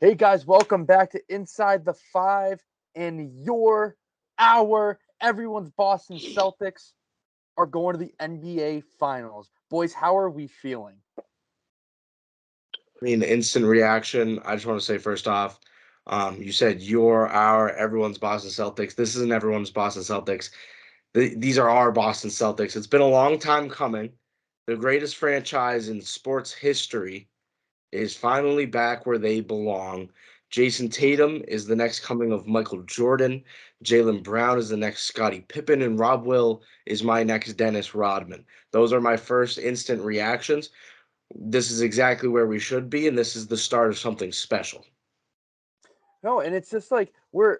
Hey guys, welcome back to Inside the Five and everyone's Boston Celtics are going to the NBA Finals. Boys, how are we feeling? Instant reaction. I just want to say first off, you said everyone's Boston Celtics. This isn't everyone's Boston Celtics. These are our Boston Celtics. It's been a long time coming. The greatest franchise in sports history is finally back where they belong. Jason Tatum is the next coming of Michael Jordan. Jaylen Brown is the next Scottie Pippen, and Rob Will is my next Dennis Rodman. Those are my first instant reactions. This is exactly where we should be, and this is the start of something special. No, and it's just like we're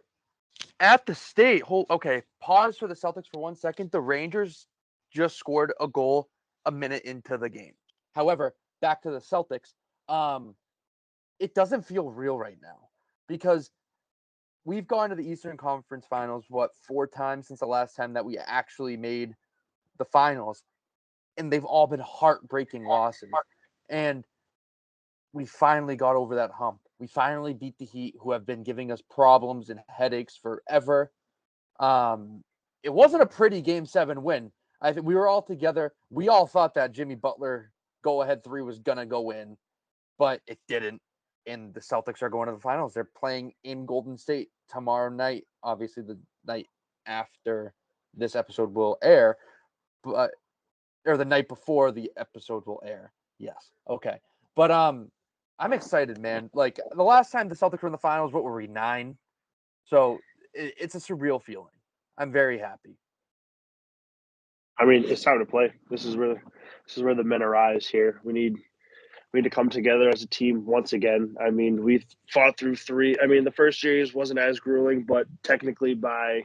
at the state. Okay, pause for the Celtics for 1 second. The Rangers just scored a goal a minute into the game. However, back to the Celtics. Um, it doesn't feel real right now because we've gone to the Eastern Conference Finals, 4 times since the last time that we actually made the finals, and they've all been heartbreaking losses. And we finally got over that hump. We finally beat the Heat, who have been giving us problems and headaches forever. It wasn't a pretty Game 7 win. I think we were all together. We all thought that Jimmy Butler go-ahead three was gonna go in, but it didn't. And the Celtics are going to the finals. They're playing in Golden State tomorrow night. Obviously, the night after this episode will air, but or the night before the episode will air. Yes. Okay. But I'm excited, man. Like the last time the Celtics were in the finals, what were we, 9? So it's a surreal feeling. I'm very happy. I mean, it's time to play. This is where the men arise here. We need to come together as a team once again. I mean, we fought through three. I mean, the first series wasn't as grueling, but technically by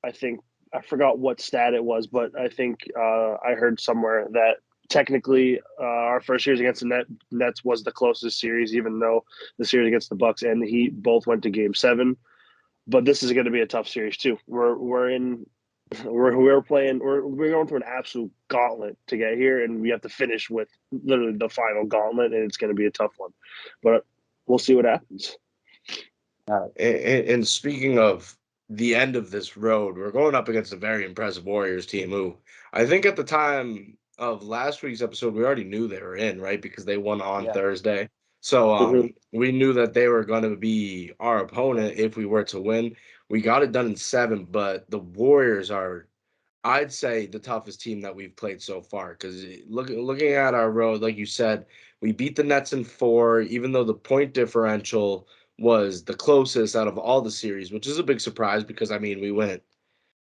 I think I forgot what stat it was, but I think I heard somewhere that technically our first series against the Nets was the closest series, even though the series against the Bucks and the Heat both went to Game 7. But this is going to be a tough series too. We're going through an absolute gauntlet to get here, and we have to finish with literally the final gauntlet, and it's going to be a tough one. But we'll see what happens. And speaking of the end of this road, we're going up against a very impressive Warriors team who I think at the time of last week's episode, we already knew they were in, right? Because they won on Yeah. Thursday. So Mm-hmm. we knew that they were going to be our opponent if we were to win. We got it done in 7, but the Warriors are, I'd say, the toughest team that we've played so far. Because looking at our road, like you said, we beat the Nets in 4, even though the point differential was the closest out of all the series, which is a big surprise because we went,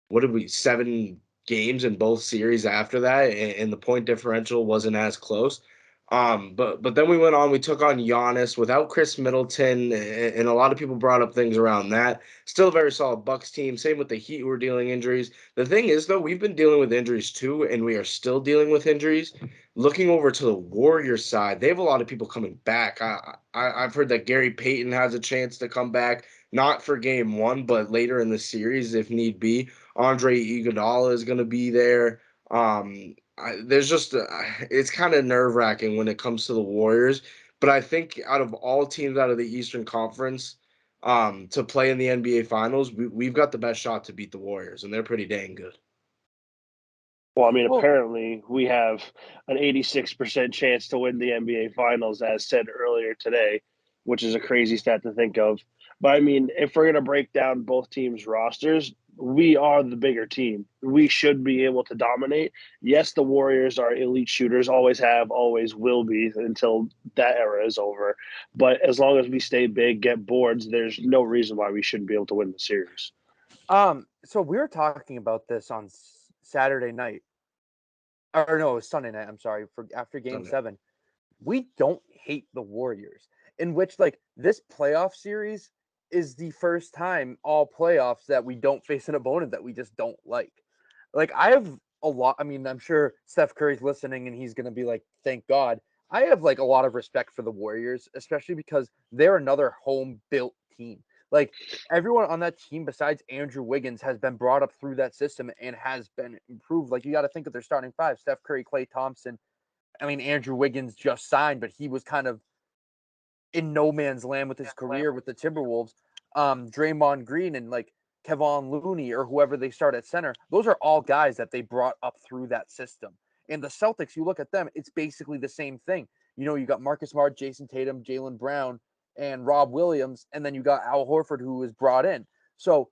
what did we, 7 games in both series after that, and the point differential wasn't as close. But then we went on. We took on Giannis without Chris Middleton, and a lot of people brought up things around that. Still a very solid Bucks team. Same with the Heat, who are dealing injuries. The thing is, though, we've been dealing with injuries too, and we are still dealing with injuries. Looking over to the Warriors side, they have a lot of people coming back. I've heard that Gary Payton has a chance to come back, not for Game 1, but later in the series if need be. Andre Iguodala is going to be there. There's just it's kind of nerve wracking when it comes to the Warriors, but I think out of all teams out of the Eastern Conference, to play in the NBA Finals, we've got the best shot to beat the Warriors, and they're pretty dang good. Well, I mean, Well, apparently we have an 86% chance to win the NBA Finals, as said earlier today, which is a crazy stat to think of. But I mean, if we're going to break down both teams' rosters, we are the bigger team. We should be able to dominate. Yes, the Warriors are elite shooters, always have, always will be until that era is over. But as long as we stay big, get boards, there's no reason why we shouldn't be able to win the series. so we were talking about this on Saturday night, or no, it was Sunday night. I'm sorry, for after Game Sunday. 7. We don't hate the Warriors, in which like this playoff series is the first time all playoffs that we don't face an opponent that we just don't like. Like I have a lot. I mean, I'm sure Steph Curry's listening and he's gonna be like, "Thank God." I have like a lot of respect for the Warriors, especially because they're another home built team. Like everyone on that team besides Andrew Wiggins has been brought up through that system and has been improved. Like you got to think of their starting five: Steph Curry, Klay Thompson. I mean, Andrew Wiggins just signed, but he was kind of in no man's land with his career with the Timberwolves. Draymond Green and like Kevon Looney or whoever they start at center, those are all guys that they brought up through that system. And the Celtics, you look at them, it's basically the same thing. You know, you got Marcus Smart, Jason Tatum, Jaylen Brown, and Rob Williams, and then you got Al Horford, who was brought in. So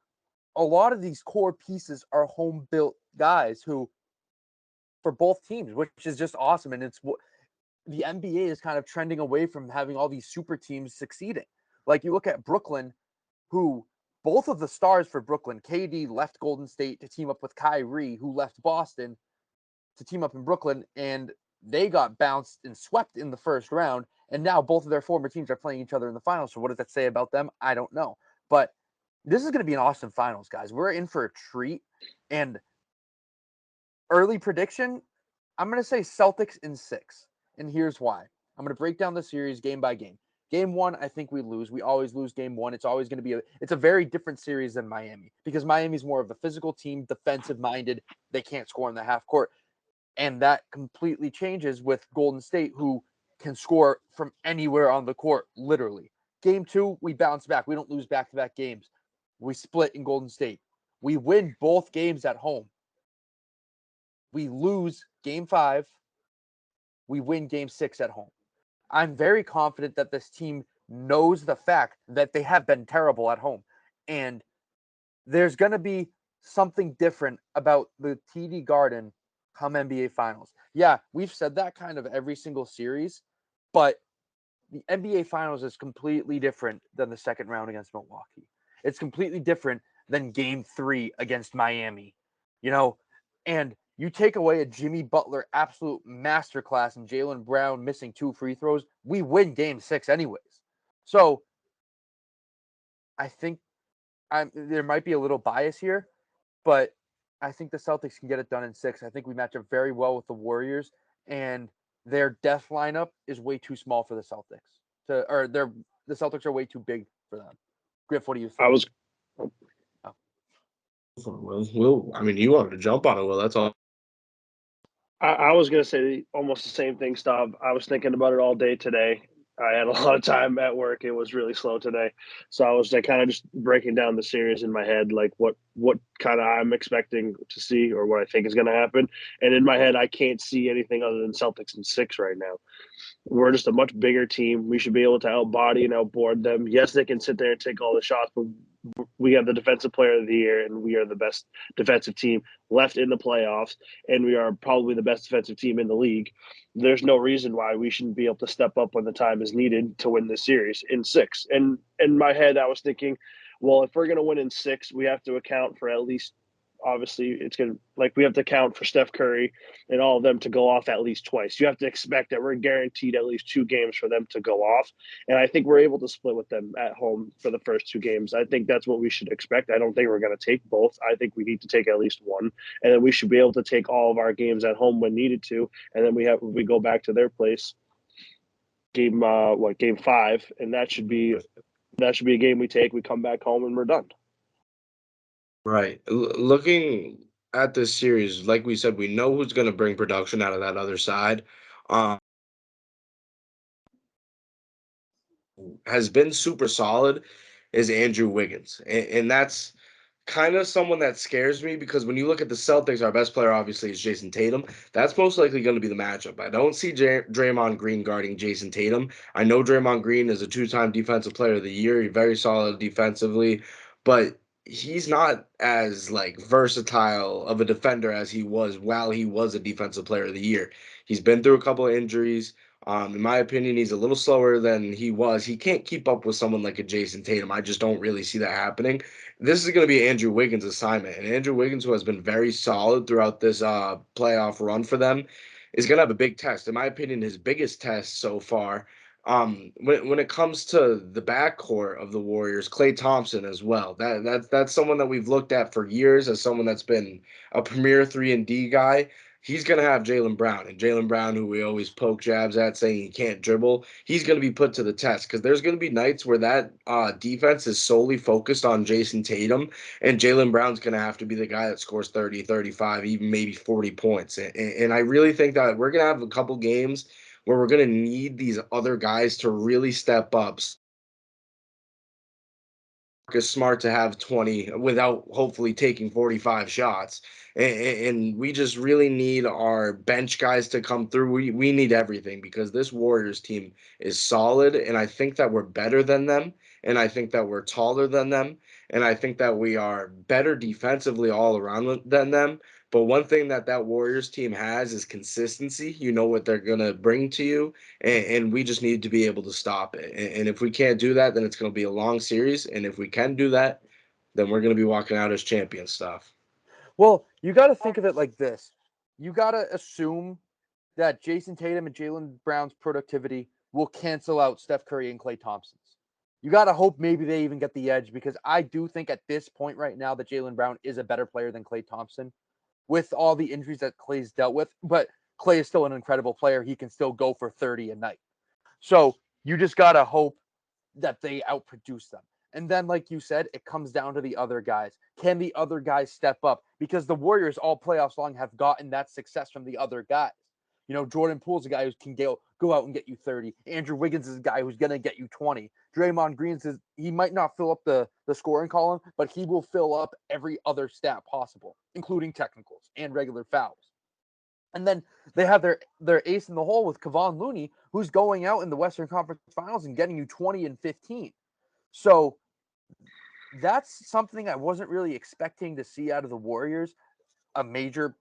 a lot of these core pieces are home built guys who, for both teams, which is just awesome. And it's the NBA is kind of trending away from having all these super teams succeeding. Like you look at Brooklyn, who both of the stars for Brooklyn, KD left Golden State to team up with Kyrie, who left Boston to team up in Brooklyn, and they got bounced and swept in the first round. And now both of their former teams are playing each other in the finals. So what does that say about them? I don't know. But this is going to be an awesome finals, guys. We're in for a treat. And early prediction, I'm going to say Celtics in 6. And here's why. I'm going to break down the series game by game. Game 1, I think we lose. We always lose game 1. It's always going to be it's a very different series than Miami because Miami's more of a physical team, defensive-minded. They can't score in the half court. And that completely changes with Golden State, who can score from anywhere on the court, literally. Game 2, we bounce back. We don't lose back-to-back games. We split in Golden State. We win both games at home. We lose game 5. We win game 6 at home. I'm very confident that this team knows the fact that they have been terrible at home. And there's going to be something different about the TD Garden come NBA Finals. Yeah, we've said that kind of every single series, but the NBA Finals is completely different than the second round against Milwaukee. It's completely different than game 3 against Miami, you know, and you take away a Jimmy Butler absolute masterclass and Jaylen Brown missing 2 free throws, we win game 6 anyways. So I think there might be a little bias here, but I think the Celtics can get it done in 6. I think we match up very well with the Warriors, and their death lineup is way too small for the Celtics. The Celtics are way too big for them. Griff, what do you think? Will, I mean, you wanted to jump on it. Well, that's all. I was going to say almost the same thing, Stav. I was thinking about it all day today. I had a lot of time at work. It was really slow today. So I was like kind of just breaking down the series in my head, like what kind of I'm expecting to see or what I think is going to happen. And in my head, I can't see anything other than Celtics in 6 right now. We're just a much bigger team. We should be able to outbody and outboard them. Yes, they can sit there and take all the shots, but we have the defensive player of the year, and we are the best defensive team left in the playoffs, and we are probably the best defensive team in the league. There's no reason why we shouldn't be able to step up when the time is needed to win this series in 6. And in my head, I was thinking, well, if we're going to win in 6, we have to account for at least, obviously, it's going to, like, we have to count for Steph Curry and all of them to go off at least twice. You have to expect that we're guaranteed at least 2 games for them to go off. And I think we're able to split with them at home for the first 2 games. I think that's what we should expect. I don't think we're going to take both. I think we need to take at least one. And then we should be able to take all of our games at home when needed to. And then we go back to their place game 5. And that should be a game we take. We come back home and we're done. Right. Looking at this series, like we said, we know who's going to bring production out of that other side. Has been super solid is Andrew Wiggins. And that's kind of someone that scares me because when you look at the Celtics, our best player obviously is Jason Tatum. That's most likely going to be the matchup. I don't see Draymond Green guarding Jason Tatum. I know Draymond Green is a 2-time defensive player of the year. He's very solid defensively, but he's not as like versatile of a defender as he was while he was a defensive player of the year. He's been through a couple of injuries. In my opinion, he's a little slower than he was. He can't keep up with someone like a Jason Tatum. I just don't really see that happening. This is going to be Andrew Wiggins' assignment. And Andrew Wiggins, who has been very solid throughout this playoff run for them, is going to have a big test. In my opinion, his biggest test so far. When it comes to the backcourt of the Warriors, Klay Thompson as well. That's someone that we've looked at for years as someone that's been a premier 3-and-D guy. He's going to have Jaylen Brown. And Jaylen Brown, who we always poke jabs at saying he can't dribble, he's going to be put to the test because there's going to be nights where that defense is solely focused on Jason Tatum, and Jaylen Brown's going to have to be the guy that scores 30, 35, even maybe 40 points. And I really think that we're going to have a couple games where we're going to need these other guys to really step up. Is Smart to have 20 without hopefully taking 45 shots. And we just really need our bench guys to come through. We need everything because this Warriors team is solid. And I think that we're better than them. And I think that we're taller than them. And I think that we are better defensively all around than them. But one thing that Warriors team has is consistency. You know what they're going to bring to you, and we just need to be able to stop it. And if we can't do that, then it's going to be a long series. And if we can do that, then we're going to be walking out as champion stuff. Well, you got to think of it like this. You got to assume that Jason Tatum and Jaylen Brown's productivity will cancel out Steph Curry and Klay Thompson's. You got to hope maybe they even get the edge because I do think at this point right now that Jaylen Brown is a better player than Klay Thompson with all the injuries that Klay's dealt with. But Klay is still an incredible player. He can still go for 30 a night. So you just got to hope that they outproduce them. And then, like you said, it comes down to the other guys. Can the other guys step up? Because the Warriors all playoffs long have gotten that success from the other guys. You know, Jordan Poole's a guy who can go out and get you 30. Andrew Wiggins is a guy who's going to get you 20. Draymond Green says he might not fill up the scoring column, but he will fill up every other stat possible, including technicals and regular fouls. And then they have their ace in the hole with Kevon Looney, who's going out in the Western Conference Finals and getting you 20 and 15. So that's something I wasn't really expecting to see out of the Warriors. A major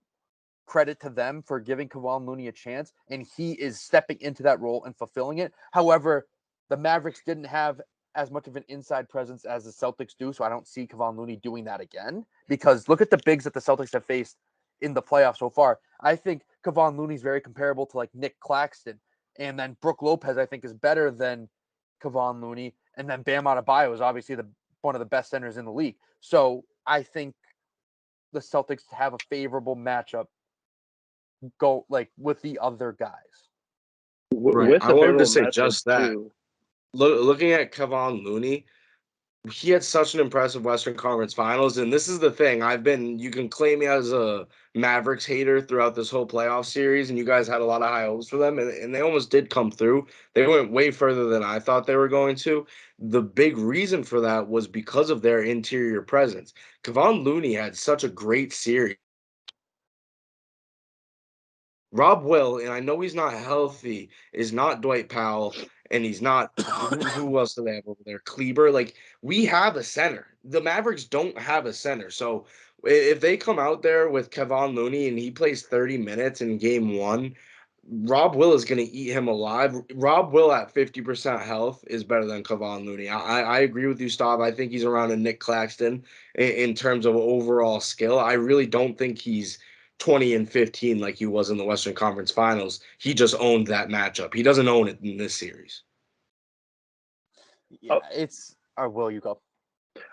credit to them for giving Kevon Looney a chance, and he is stepping into that role and fulfilling it. However, the Mavericks didn't have as much of an inside presence as the Celtics do, so I don't see Kevon Looney doing that again. Because look at the bigs that the Celtics have faced in the playoffs so far. I think Kevon Looney is very comparable to like Nick Claxton, and then Brook Lopez I think is better than Kevon Looney, and then Bam Adebayo is obviously one of the best centers in the league. So I think the Celtics have a favorable matchup go like with the other guys. Right. With I the wanted to favorable say matchup just that. too. Looking at Kevon Looney, he had such an impressive Western Conference Finals, and this is the thing. You can claim me as a Mavericks hater throughout this whole playoff series, and you guys had a lot of high hopes for them, and they almost did come through. They went way further than I thought they were going to. The big reason for that was because of their interior presence. Kevon Looney had such a great series. Rob Will, and I know he's not healthy, is not Dwight Powell, and he's not who else do they have over there? Kleber. Like we have a center. The Mavericks don't have a center. So if they come out there with Kevon Looney and he plays 30 minutes in game one, Rob Will is going to eat him alive. Rob Will at 50% health is better than Kevon Looney. I agree with you, Stav. I think he's around a Nick Claxton in terms of overall skill. I really don't think he's 20 and 15 like he was in the Western Conference Finals. He just owned that matchup. He doesn't own it in this series. Yeah, it's will you go?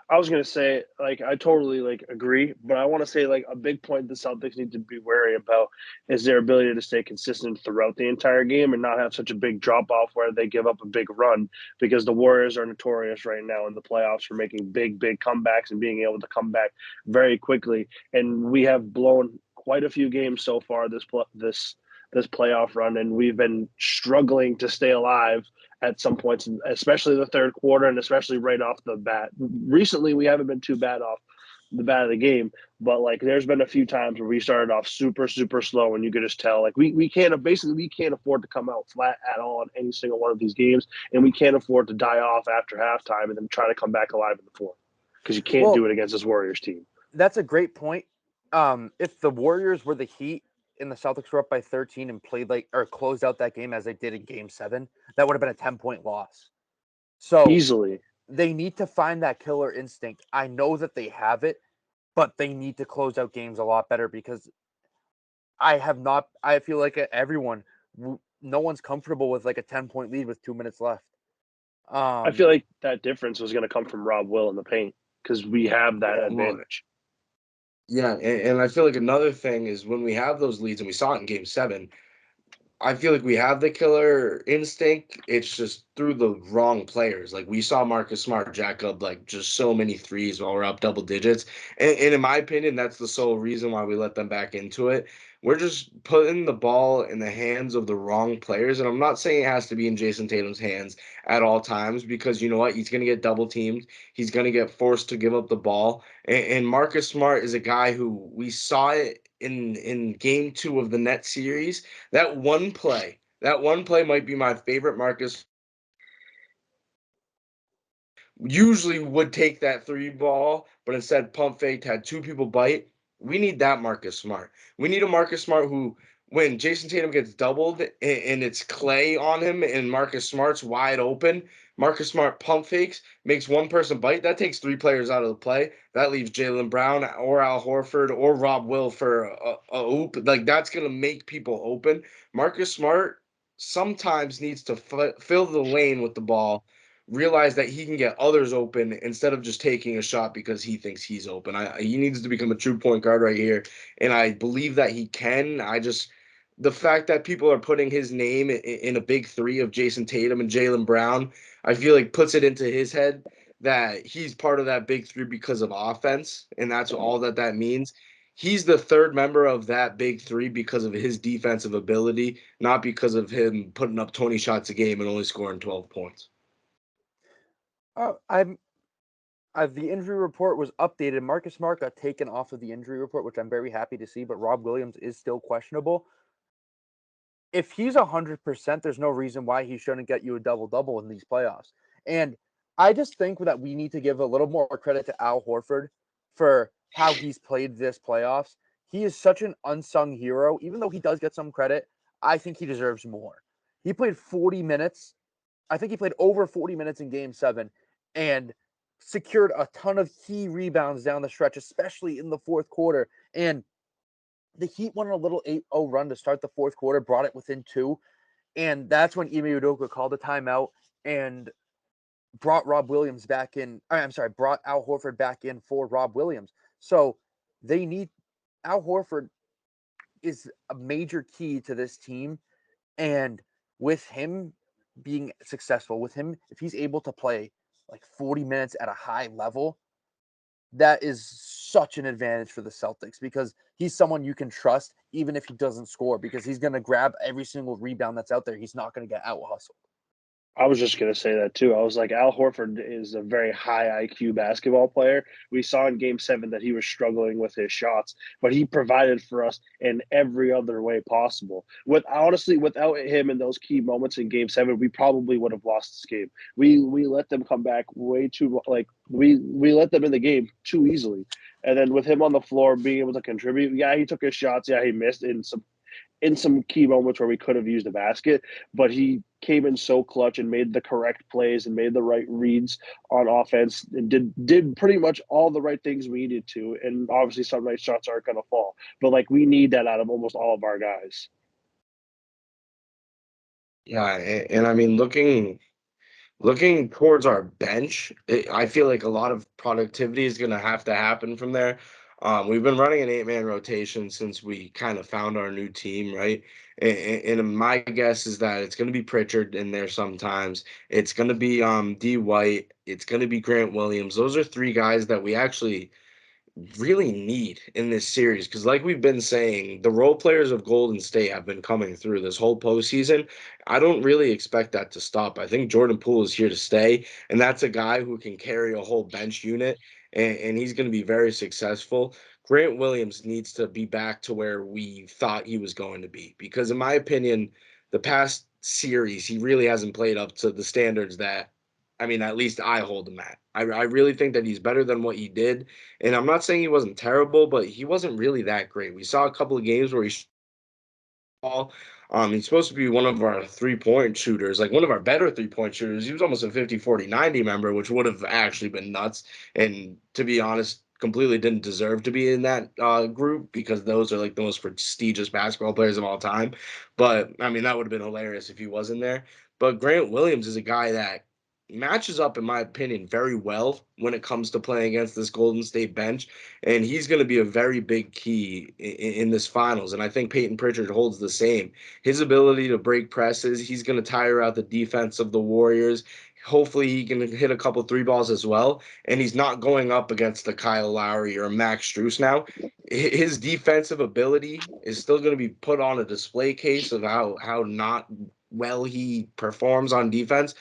I was gonna say, like, I totally like agree, but I want to say like a big point the Celtics need to be wary about is their ability to stay consistent throughout the entire game and not have such a big drop off where they give up a big run because the Warriors are notorious right now in the playoffs for making big comebacks and being able to come back very quickly. And we have blown quite a few games so far this playoff run, and we've been struggling to stay alive at some points, especially the third quarter and especially right off the bat. Recently, we haven't been too bad off the bat of the game, but like there's been a few times where we started off super slow, and you could just tell like we can't afford to come out flat at all in any single one of these games, and we can't afford to die off after halftime and then try to come back alive in the fourth because you can't do it against this Warriors team. That's a great point. If the Warriors were the Heat and the Celtics were up by 13 and played like or closed out that game as they did in Game 7, that would have been a 10-point loss. So Easily. They need to find that killer instinct. I know that they have it, but they need to close out games a lot better because I feel like no one's comfortable with like a 10-point lead with 2 minutes left. I feel like that difference was going to come from Rob Will in the paint because we have that advantage. Yeah, and I feel like another thing is when we have those leads, and we saw it in Game 7, I feel like we have the killer instinct. It's just through the wrong players. Like we saw Marcus Smart jack up like just so many threes while we're up double digits. And in my opinion, that's the sole reason why we let them back into it. we're just putting the ball in the hands of the wrong players. And I'm not saying it has to be in Jason Tatum's hands at all times, because you know what? He's going to get double teamed. He's going to get forced to give up the ball. And Marcus Smart is a guy who we saw it in game 2 of the Nets series. That one play might be my favorite Marcus. Usually would take that three ball, but instead pump faked, had two people bite. We need that Marcus Smart. We need a Marcus Smart who, when Jason Tatum gets doubled and it's Clay on him and Marcus Smart's wide open, Marcus Smart pump fakes, makes one person bite. That takes three players out of the play. That leaves Jaylen Brown or Al Horford or Rob Will for a oop. Like, that's going to make people open. Marcus Smart sometimes needs to fill the lane with the ball, realize that he can get others open instead of just taking a shot because he thinks he's open. He needs to become a true point guard right here, and I believe that he can. The fact that people are putting his name in a big three of Jason Tatum and Jaylen Brown, I feel like puts it into his head that he's part of that big three because of offense, and that's all that means. He's the third member of that big three because of his defensive ability, not because of him putting up 20 shots a game and only scoring 12 points. I'm the injury report was updated. Marcus Smart got taken off of the injury report, which I'm very happy to see, but Rob Williams is still questionable. If he's 100%, there's no reason why he shouldn't get you a double-double in these playoffs. And I just think that we need to give a little more credit to Al Horford for how he's played this playoffs. He is such an unsung hero. Even though he does get some credit, I think he deserves more. He played 40 minutes. I think he played over 40 minutes in Game 7 and secured a ton of key rebounds down the stretch, especially in the fourth quarter. And the Heat won a little 8-0 run to start the fourth quarter, brought it within 2. And that's when Ime Udoka called a timeout and brought Rob Williams back in. I'm sorry, brought Al Horford back in for Rob Williams. So they need Al Horford is a major key to this team. And with him being successful, with him, if he's able to play like 40 minutes at a high level, that is such an advantage for the Celtics because he's someone you can trust even if he doesn't score because he's going to grab every single rebound that's out there. He's not going to get out hustled. I was just going to say that too. I was like, Al Horford is a very high IQ basketball player. We saw in Game 7 that he was struggling with his shots, but he provided for us in every other way possible. Without him in those key moments in Game 7, we probably would have lost this game. We let them come back way too we let them in the game too easily. And then with him on the floor being able to contribute, yeah, he took his shots, yeah, he missed in some key moments where we could have used a basket, but he came in so clutch and made the correct plays and made the right reads on offense and did pretty much all the right things we needed to. And obviously some nice shots aren't going to fall, but like we need that out of almost all of our guys. Yeah, and I mean, looking towards our bench, I feel like a lot of productivity is going to have to happen from there. We've been running an eight-man rotation since we kind of found our new team, right? And my guess is that it's going to be Pritchard in there sometimes. It's going to be D. White. It's going to be Grant Williams. Those are three guys that we actually really need in this series because, like we've been saying, the role players of Golden State have been coming through this whole postseason. I don't really expect that to stop. I think Jordan Poole is here to stay, and that's a guy who can carry a whole bench unit, and he's going to be very successful. Grant Williams needs to be back to where we thought he was going to be because, in my opinion, the past series, he really hasn't played up to the standards that, I mean, at least I hold him at. I really think that he's better than what he did. And I'm not saying he wasn't terrible, but he wasn't really that great. We saw a couple of games where he's supposed to be one of our three-point shooters, like one of our better three-point shooters. He was almost a 50-40-90 member, which would have actually been nuts. And to be honest, completely didn't deserve to be in that group because those are like the most prestigious basketball players of all time. But I mean, that would have been hilarious if he wasn't there. But Grant Williams is a guy that matches up, in my opinion, very well when it comes to playing against this Golden State bench. And he's going to be a very big key in this finals. And I think Peyton Pritchard holds the same. His ability to break presses, he's going to tire out the defense of the Warriors. Hopefully he can hit a couple three balls as well. And he's not going up against the Kyle Lowry or Max Strus now. His defensive ability is still going to be put on a display case of how not well he performs on defense.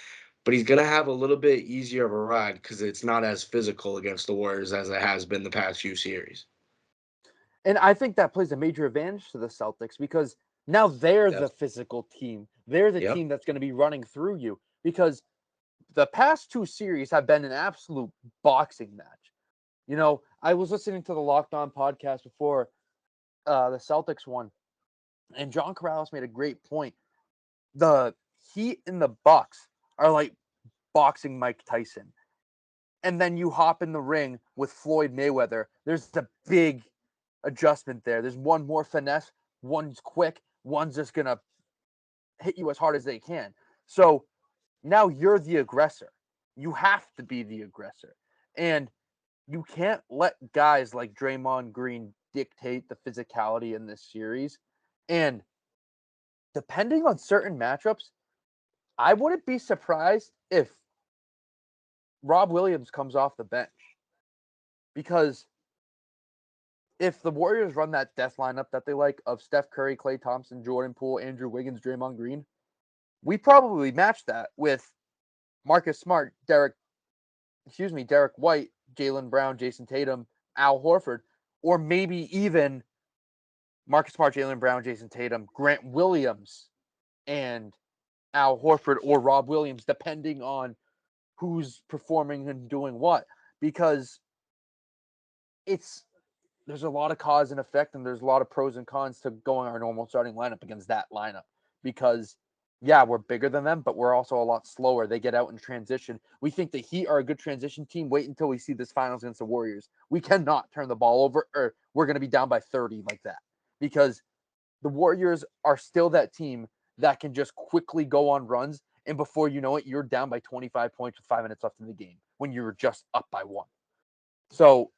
But he's going to have a little bit easier of a ride because it's not as physical against the Warriors as it has been the past few series. And I think that plays a major advantage to the Celtics because now they're the physical team. They're the Yep. team that's going to be running through you because the past two series have been an absolute boxing match. You know, I was listening to the Locked On podcast before the Celtics won, and John Corrales made a great point. The Heat and the Bucks are like boxing Mike Tyson. And then you hop in the ring with Floyd Mayweather. There's a big adjustment there. There's one more finesse, one's quick, one's just going to hit you as hard as they can. So now you're the aggressor. You have to be the aggressor. And you can't let guys like Draymond Green dictate the physicality in this series. And depending on certain matchups, I wouldn't be surprised if Rob Williams comes off the bench. Because if the Warriors run that death lineup that they like of Steph Curry, Klay Thompson, Jordan Poole, Andrew Wiggins, Draymond Green, we probably match that with Marcus Smart, Derek White, Jaylen Brown, Jason Tatum, Al Horford, or maybe even Marcus Smart, Jaylen Brown, Jason Tatum, Grant Williams, and Al Horford or Rob Williams, depending on who's performing and doing what. Because there's a lot of cause and effect, and there's a lot of pros and cons to going our normal starting lineup against that lineup. Because, yeah, we're bigger than them, but we're also a lot slower. They get out in transition. We think the Heat are a good transition team. Wait until we see this finals against the Warriors. We cannot turn the ball over, or we're going to be down by 30 like that. Because the Warriors are still that team that can just quickly go on runs, and before you know it, you're down by 25 points with 5 minutes left in the game when you're just up by 1. So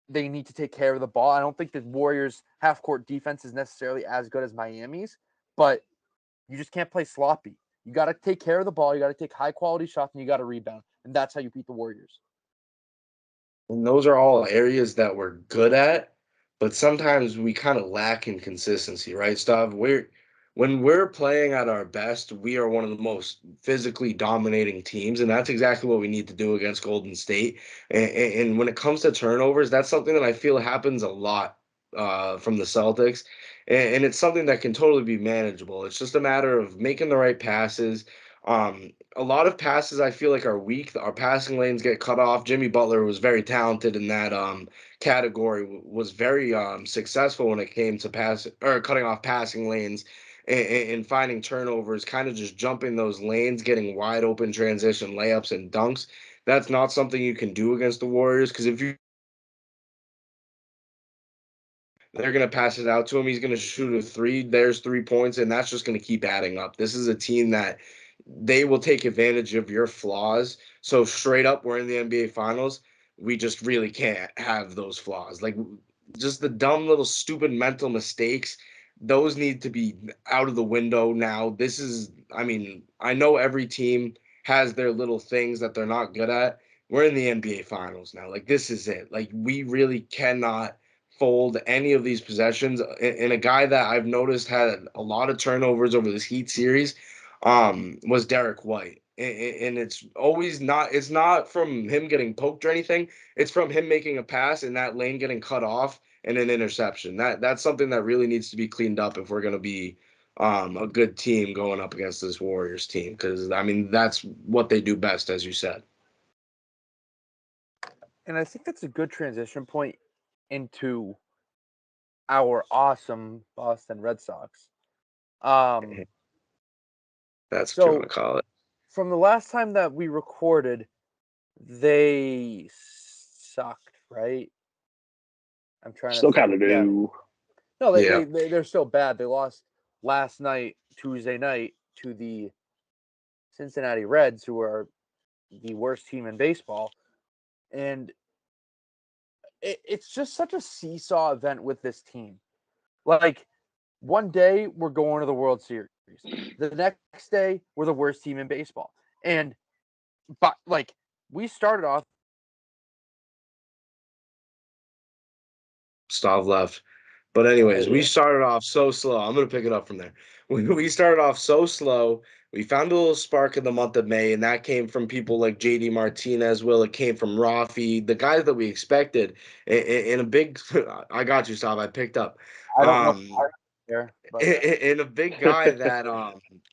they need to take care of the ball. I don't think the Warriors' half-court defense is necessarily as good as Miami's, but you just can't play sloppy. You got to take care of the ball. You got to take high-quality shots, and you got to rebound. And that's how you beat the Warriors. And those are all areas that we're good at, but sometimes we kind of lack in consistency, right, Stav? When we're playing at our best, we are one of the most physically dominating teams, and that's exactly what we need to do against Golden State. And when it comes to turnovers, that's something that I feel happens a lot from the Celtics, and it's something that can totally be manageable. It's just a matter of making the right passes. A lot of passes I feel like are weak. Our passing lanes get cut off. Jimmy Butler was very talented in that category. Was very successful when it came to pass or cutting off passing lanes and finding turnovers. Kind of just jumping those lanes, getting wide open transition layups and dunks. That's not something you can do against the Warriors because if you they're going to pass it out to him. He's going to shoot a three. There's 3 points, and that's just going to keep adding up. This is a team that they will take advantage of your flaws. So straight up, we're in the NBA Finals. We just really can't have those flaws. Like just the dumb little stupid mental mistakes. Those need to be out of the window now. This is, I mean, I know every team has their little things that they're not good at. We're in the NBA Finals now. Like this is it. Like we really cannot fold any of these possessions. And a guy that I've noticed had a lot of turnovers over this Heat series was Derek White. And it's always not, it's not from him getting poked or anything. It's from him making a pass and that lane getting cut off and an interception. That's something that really needs to be cleaned up if we're going to be a good team going up against this Warriors team. Because, I mean, that's what they do best, as you said. And I think that's a good transition point into our awesome Boston Red Sox. That's what you want So to call it. from the last time that we recorded, they sucked, right? I'm trying to Still kind think. of Yeah. do. No, Yeah. they're still bad. They lost last night, Tuesday night, to the Cincinnati Reds, who are the worst team in baseball. And it's just such a seesaw event with this team. Like, one day we're going to the World Series. The next day we're the worst team in baseball. And but like we started off. Stav left. But anyways, we started off so slow. I'm gonna pick it up from there. We started off so slow. We found a little spark in the month of May, and that came from people like JD Martinez. Will it came from Rafi, the guys that we expected. In a big, I got you, Stav. I picked up. I don't know Um, there, but and a big guy that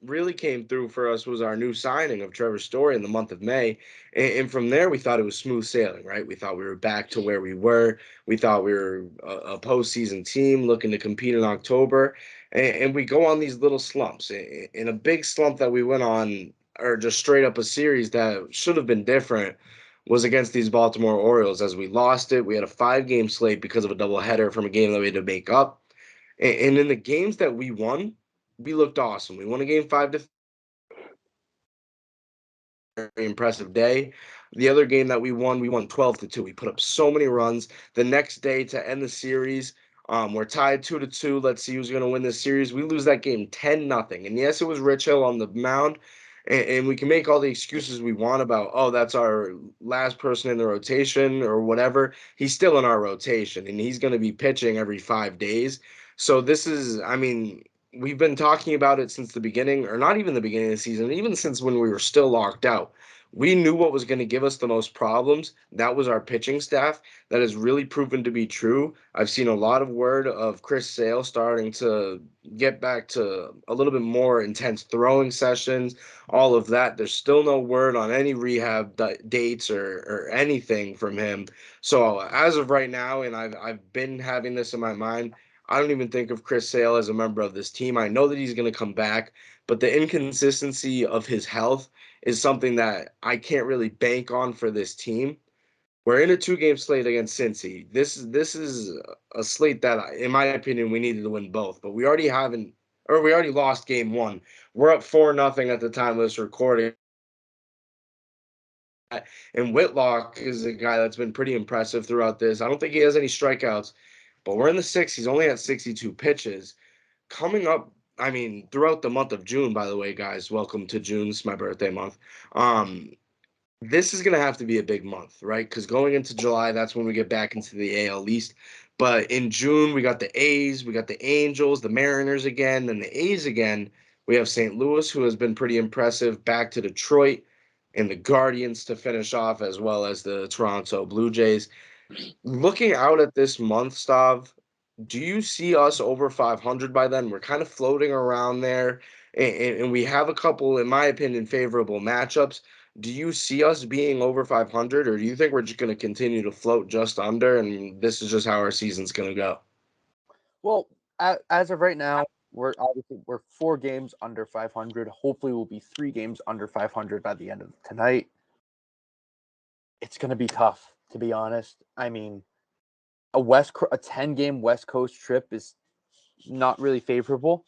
really came through for us was our new signing of Trevor Story in the month of May. And from there, we thought it was smooth sailing, right? We thought we were back to where we were. We thought we were a postseason team looking to compete in October. And we go on these little slumps. In a big slump that we went on, or just straight up a series that should have been different, was against these Baltimore Orioles. As we lost it, we had a 5-game slate because of a doubleheader from a game that we had to make up. And in the games that we won, we looked awesome. We won a game 5-3, very impressive day. The other game that we won 12-2. We put up so many runs. The next day to end the series, we're tied 2-2. Let's see who's going to win this series. We lose that game 10-0. And yes, it was Rich Hill on the mound. And we can make all the excuses we want about, oh, that's our last person in the rotation or whatever. He's still in our rotation, and he's going to be pitching every 5 days. So this is, I mean, we've been talking about it since the beginning, or not even the beginning of the season, even since when we were still locked out. We knew what was going to give us the most problems. That was our pitching staff. That has really proven to be true. I've seen a lot of word of Chris Sale starting to get back to a little bit more intense throwing sessions, all of that. There's still no word on any rehab dates or anything from him. So as of right now, and I've been having this in my mind, I don't even think of Chris Sale as a member of this team. I know that he's going to come back, but the inconsistency of his health is something that I can't really bank on for this team. We're in a 2-game slate against Cincy. This is a slate that, in my opinion, we needed to win both, but we already haven't, or we already lost game one. We're up 4-0 at the time of this recording. And Whitlock is a guy that's been pretty impressive throughout this. I don't think he has any strikeouts, but we're in the sixth. He's only at 62 pitches. Coming up, I mean, throughout the month of June, by the way, guys, welcome to June. It's my birthday month. This is going to have to be a big month, right? Because going into July, that's when we get back into the AL East. But in June, we got the A's, we got the Angels, the Mariners again, then the A's again. We have St. Louis, who has been pretty impressive, back to Detroit, and the Guardians to finish off, as well as the Toronto Blue Jays. Looking out at this month, Stav, do you see us over 500 by then? We're kind of floating around there, and we have a couple, in my opinion, favorable matchups. Do you see us being over 500, or do you think we're just going to continue to float just under, and this is just how our season's going to go? well, as of right now, we're 4 games under 500. Hopefully, we'll be 3 games under 500 by the end of tonight. It's going to be tough, to be honest. I mean, a 10-game West Coast trip is not really favorable,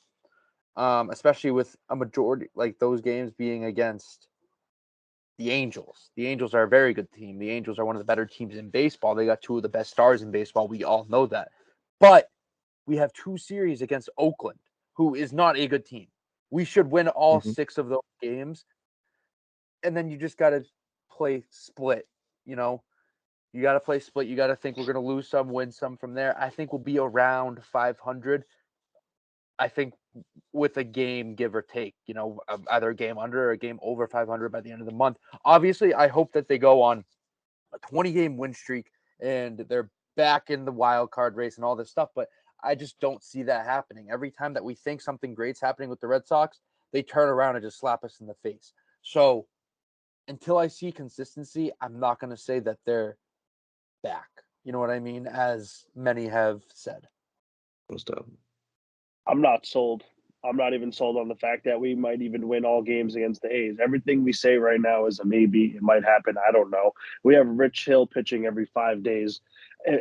especially with a majority like those games being against the Angels. The Angels are a very good team. The Angels are one of the better teams in baseball. They got 2 of the best stars in baseball. We all know that. But we have 2 series against Oakland, who is not a good team. We should win all Mhm. 6 of those games. And then you just got to play split, you know. You got to play split. You got to think we're going to lose some, win some from there. I think we'll be around 500. I think with a game, give or take, either a game under or a game over 500 by the end of the month. Obviously, I hope that they go on a 20-game win streak and they're back in the wild card race and all this stuff. But I just don't see that happening. Every time that we think something great's happening with the Red Sox, they turn around and just slap us in the face. So until I see consistency, I'm not going to say that they're back. You know what I mean? As many have said. Most of I'm not sold. I'm not even sold on the fact that we might even win all games against the A's. Everything we say right now is a maybe. It might happen. I don't know. We have Rich Hill pitching every 5 days.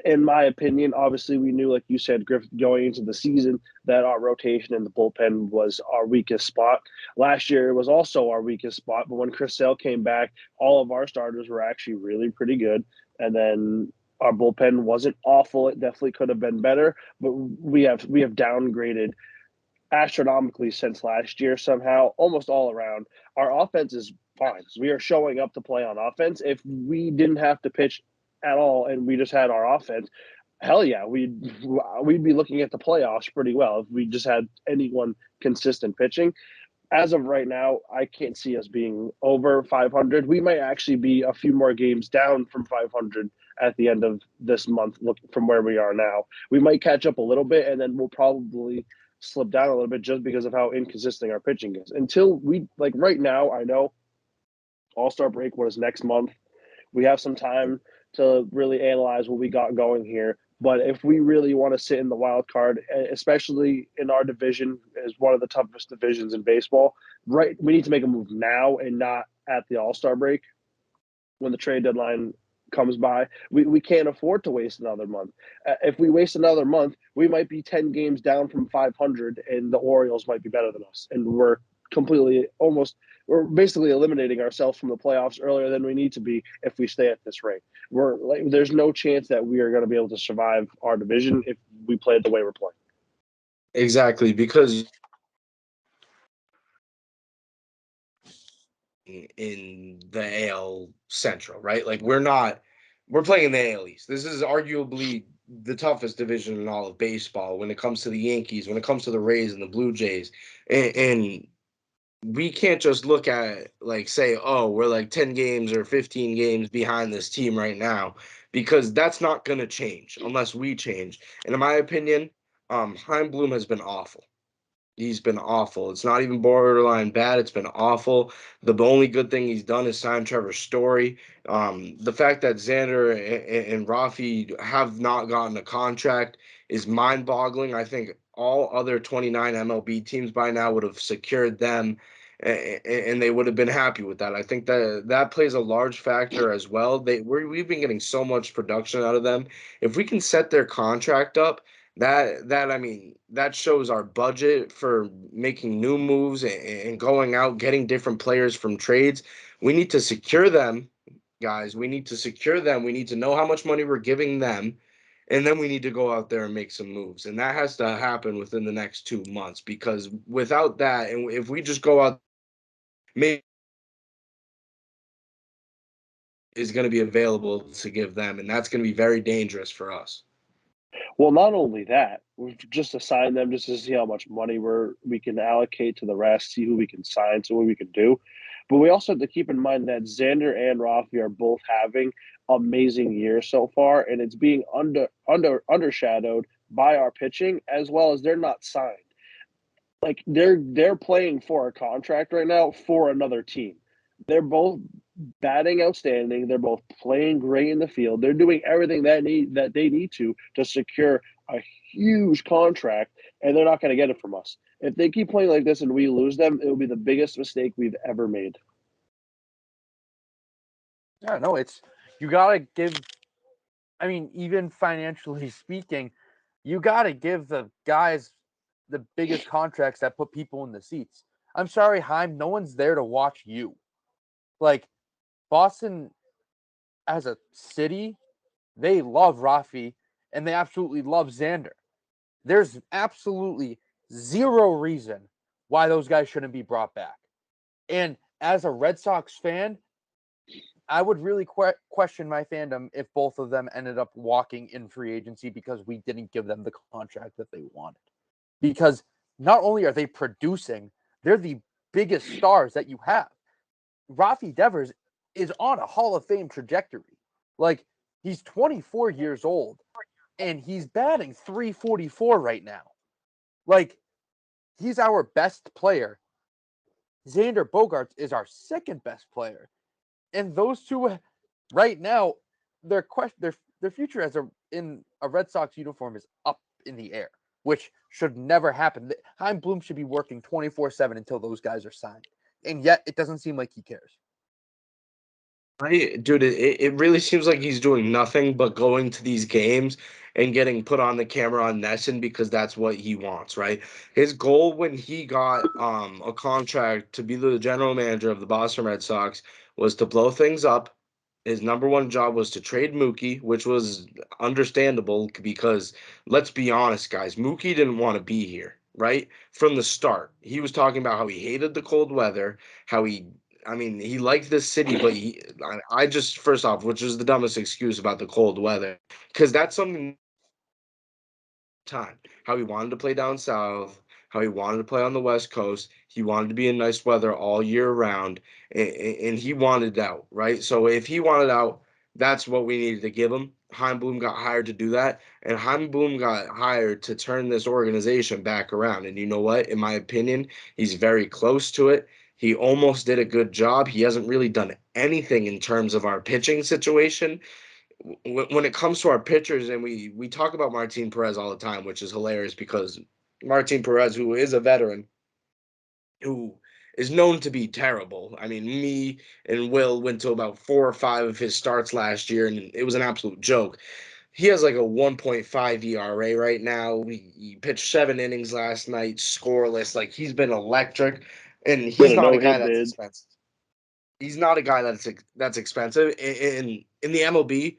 In my opinion, obviously, we knew, like you said, Griff, going into the season, that our rotation in the bullpen was our weakest spot. Last year, it was also our weakest spot. But when Chris Sale came back, all of our starters were actually really pretty good. And then our bullpen wasn't awful. It definitely could have been better, but we have downgraded astronomically since last year somehow, almost all around. Our offense is fine. We are showing up to play on offense. If we didn't have to pitch at all and we just had our offense, hell yeah, we'd be looking at the playoffs pretty well if we just had anyone consistent pitching. As of right now, I can't see us being over 500. We might actually be a few more games down from 500 at the end of this month, look from where we are now. We might catch up a little bit, and then we'll probably slip down a little bit just because of how inconsistent our pitching is. Until we, like right now, I know All-Star break was next month. We have some time to really analyze what we got going here. But if we really want to sit in the wild card, especially in our division, is one of the toughest divisions in baseball, right? We need to make a move now and not at the All-Star break when the trade deadline comes by. We can't afford to waste another month. If we waste another month, we might be 10 games down from 500, and the Orioles might be better than us. And we're basically eliminating ourselves from the playoffs earlier than we need to be if we stay at this rate. There's no chance that we are going to be able to survive our division if we play the way we're playing. Exactly, because in the AL Central, right? Like we're playing in the AL East. This is arguably the toughest division in all of baseball when it comes to the Yankees, when it comes to the Rays and the Blue Jays. And we can't just look at like say, oh, we're like 10 games or 15 games behind this team right now, because that's not going to change unless we change. And in my opinion, Heim Bloom has been awful. He's been awful. It's not even borderline bad. It's been awful. The only good thing he's done is sign Trevor Story. The fact that Xander and Rafi have not gotten a contract is mind-boggling. I think all other 29 MLB teams by now would have secured them, and they would have been happy with that. I think that plays a large factor as well. We've been getting so much production out of them. If we can set their contract up, I mean, that shows our budget for making new moves and going out getting different players from trades. We need to secure them, guys. We need to secure them. We need to know how much money we're giving them, and then we need to go out there and make some moves. And that has to happen within the next 2 months, because without that, and if we just go out, maybe is going to be available to give them, and that's going to be very dangerous for us. Well, not only that, we've just assigned them just to see how much money we can allocate to the rest, see who we can sign, see what we can do. But we also have to keep in mind that Xander and Rafi are both having amazing years so far, and it's being undershadowed by our pitching as well as they're not signed. Like they're playing for a contract right now for another team. They're both batting outstanding. They're both playing great in the field. They're doing everything that they need to secure a huge contract, and they're not going to get it from us. If they keep playing like this and we lose them, it will be the biggest mistake we've ever made. Yeah, no, you gotta give. I mean, even financially speaking, you gotta give the guys the biggest contracts that put people in the seats. I'm sorry, Heim, no one's there to watch you. Like Boston as a city, they love Rafi and they absolutely love Xander. There's absolutely zero reason why those guys shouldn't be brought back. And as a Red Sox fan, I would really question my fandom if both of them ended up walking in free agency because we didn't give them the contract that they wanted. Because not only are they producing, they're the biggest stars that you have. Rafi Devers is on a Hall of Fame trajectory. Like, he's 24 years old and he's batting 344 right now. Like, he's our best player. Xander Bogaerts is our second best player. And those two right now, their future in a Red Sox uniform is up in the air, which should never happen. Heim Bloom should be working 24/7 until those guys are signed. And yet it doesn't seem like he cares. Dude, it really seems like he's doing nothing but going to these games and getting put on the camera on Nesson because that's what he wants, right? His goal when he got a contract to be the general manager of the Boston Red Sox was to blow things up. His number one job was to trade Mookie, which was understandable because let's be honest, guys, Mookie didn't want to be here. right? From the start. He was talking about how he hated the cold weather, how he liked this city, but I just, first off, which is the dumbest excuse about the cold weather, because that's something time. How he wanted to play down south, how he wanted to play on the West Coast. He wanted to be in nice weather all year round, and he wanted out, right? So if he wanted out, that's what we needed to give him. Heim Bloom got hired to do that, and Heim Bloom got hired to turn this organization back around. And you know what? In my opinion, he's very close to it. He almost did a good job. He hasn't really done anything in terms of our pitching situation when it comes to our pitchers, and we talk about Martin Perez all the time, which is hilarious because Martin Perez, who is a veteran, who is known to be terrible. I mean, me and Will went to about 4 or 5 of his starts last year, and it was an absolute joke. He has like a 1.5 ERA right now. He pitched 7 innings last night, scoreless. Like he's been electric, and Did he's a not a no guy hit that's bid. expensive. He's not a guy that's expensive in the MLB.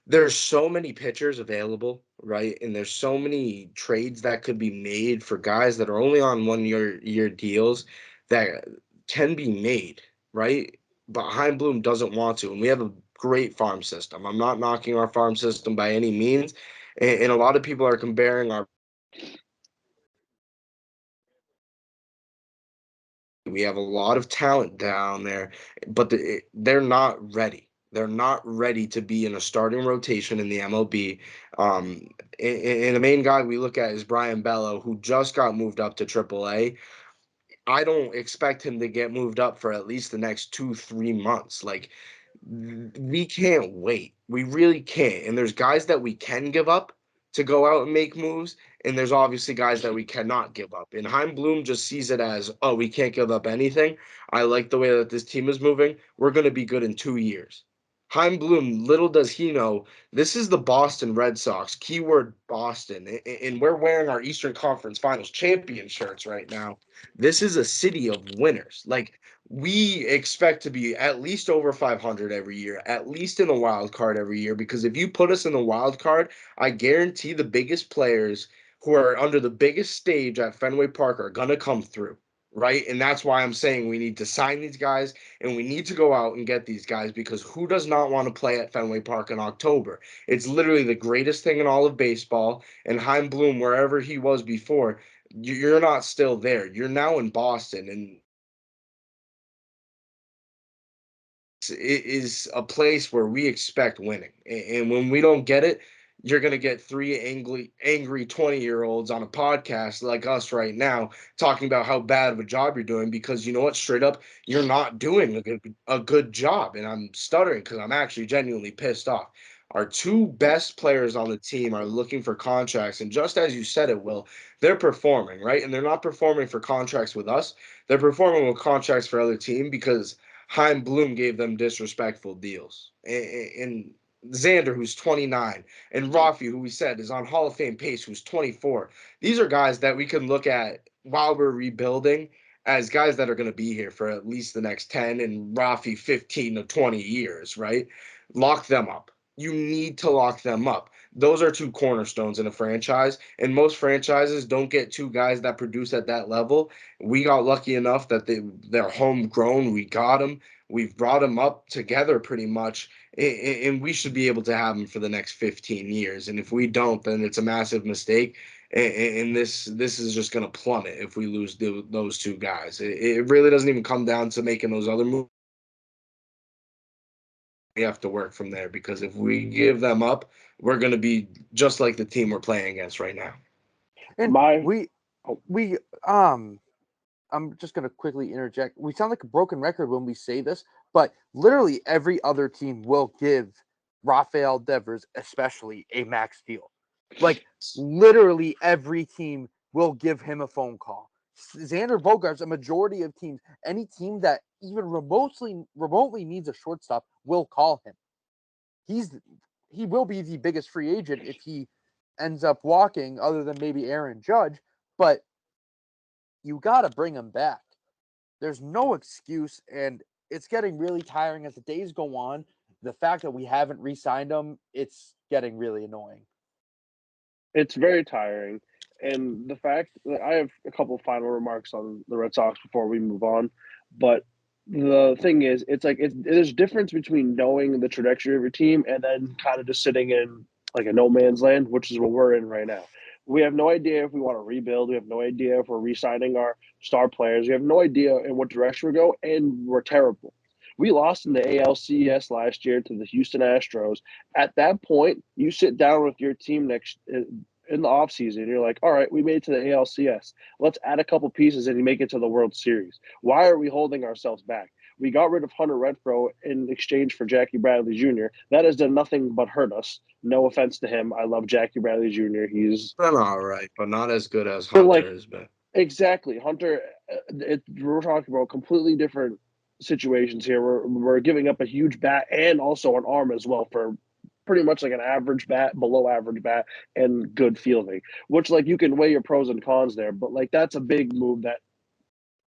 There's so many pitchers available, right? And there's so many trades that could be made for guys that are only on 1 year deals that can be made, right? But Heim Bloom doesn't want to, and we have a great farm system. I'm not knocking our farm system by any means, and a lot of people are comparing our. We have a lot of talent down there, but they're not ready. They're not ready to be in a starting rotation in the MLB. Um, and the main guy we look at is Brian Bello, who just got moved up to AAA. I don't expect him to get moved up for at least the next 2, 3 months. Like we can't wait. We really can't. And there's guys that we can give up to go out and make moves, and there's obviously guys that we cannot give up. And Heim Bloom just sees it as, oh, we can't give up anything. I like the way that this team is moving. We're going to be good in 2 years. Heim Bloom, little does he know, this is the Boston Red Sox, keyword Boston, and we're wearing our Eastern Conference Finals champion shirts right now. This is a city of winners. Like, we expect to be at least over 500 every year, at least in the wild card every year. Because if you put us in the wild card, I guarantee the biggest players who are under the biggest stage at Fenway Park are going to come through, right? And that's why I'm saying we need to sign these guys and we need to go out and get these guys because who does not want to play at Fenway Park in October? It's literally the greatest thing in all of baseball. And Heim Bloom, wherever he was before, you're not still there. You're now in Boston, and it is a place where we expect winning. And when we don't get it, you're going to get 3 angry 20-year-olds on a podcast like us right now talking about how bad of a job you're doing because you know what? Straight up, you're not doing a good job. And I'm stuttering because I'm actually genuinely pissed off. Our two best players on the team are looking for contracts. And just as you said it, Will, they're performing, right? And they're not performing for contracts with us. They're performing with contracts for other team because Heim Bloom gave them disrespectful deals. And Xander, who's 29, and Rafi, who we said is on Hall of Fame pace, who's 24. These are guys that we can look at while we're rebuilding as guys that are going to be here for at least the next 10 and Rafi 15 to 20 years, right? Lock them up. You need to lock them up. Those are two cornerstones in a franchise, and most franchises don't get two guys that produce at that level. We got lucky enough that they're homegrown. We got them. We've brought them up together pretty much, and we should be able to have them for the next 15 years. And if we don't, then it's a massive mistake. And this is just going to plummet if we lose those two guys. It really doesn't even come down to making those other moves. We have to work from there because if we give them up, we're going to be just like the team we're playing against right now. And My we I'm just going to quickly interject. We sound like a broken record when we say this, but literally every other team will give Rafael Devers, especially, a max deal. Like, literally every team will give him a phone call. Xander Bogaerts, a majority of teams, any team that even remotely needs a shortstop will call him. He will be the biggest free agent if he ends up walking, other than maybe Aaron Judge, but you got to bring him back. There's no excuse, and it's getting really tiring as the days go on. The fact that we haven't re-signed him, it's getting really annoying. It's very tiring. And the fact that I have a couple of final remarks on the Red Sox before we move on, but the thing is, there's a difference between knowing the trajectory of your team and then kind of just sitting in like a no man's land, which is what we're in right now. We have no idea if we want to rebuild. We have no idea if we're re-signing our star players. We have no idea in what direction we go, and we're terrible. We lost in the ALCS last year to the Houston Astros. At that point, you sit down with your team next in the offseason, you're like, all right, we made it to the ALCS. Let's add a couple pieces and make it to the World Series. Why are we holding ourselves back? We got rid of Hunter Renfroe in exchange for Jackie Bradley Jr. That has done nothing but hurt us. No offense to him. I love Jackie Bradley Jr. He's been all right, but not as good as but Hunter has been. exactly. Hunter, we're talking about completely different situations here. We're giving up a huge bat and also an arm as well for pretty much like an average bat, below average bat, and good fielding. Which like you can weigh your pros and cons there, but like that's a big move that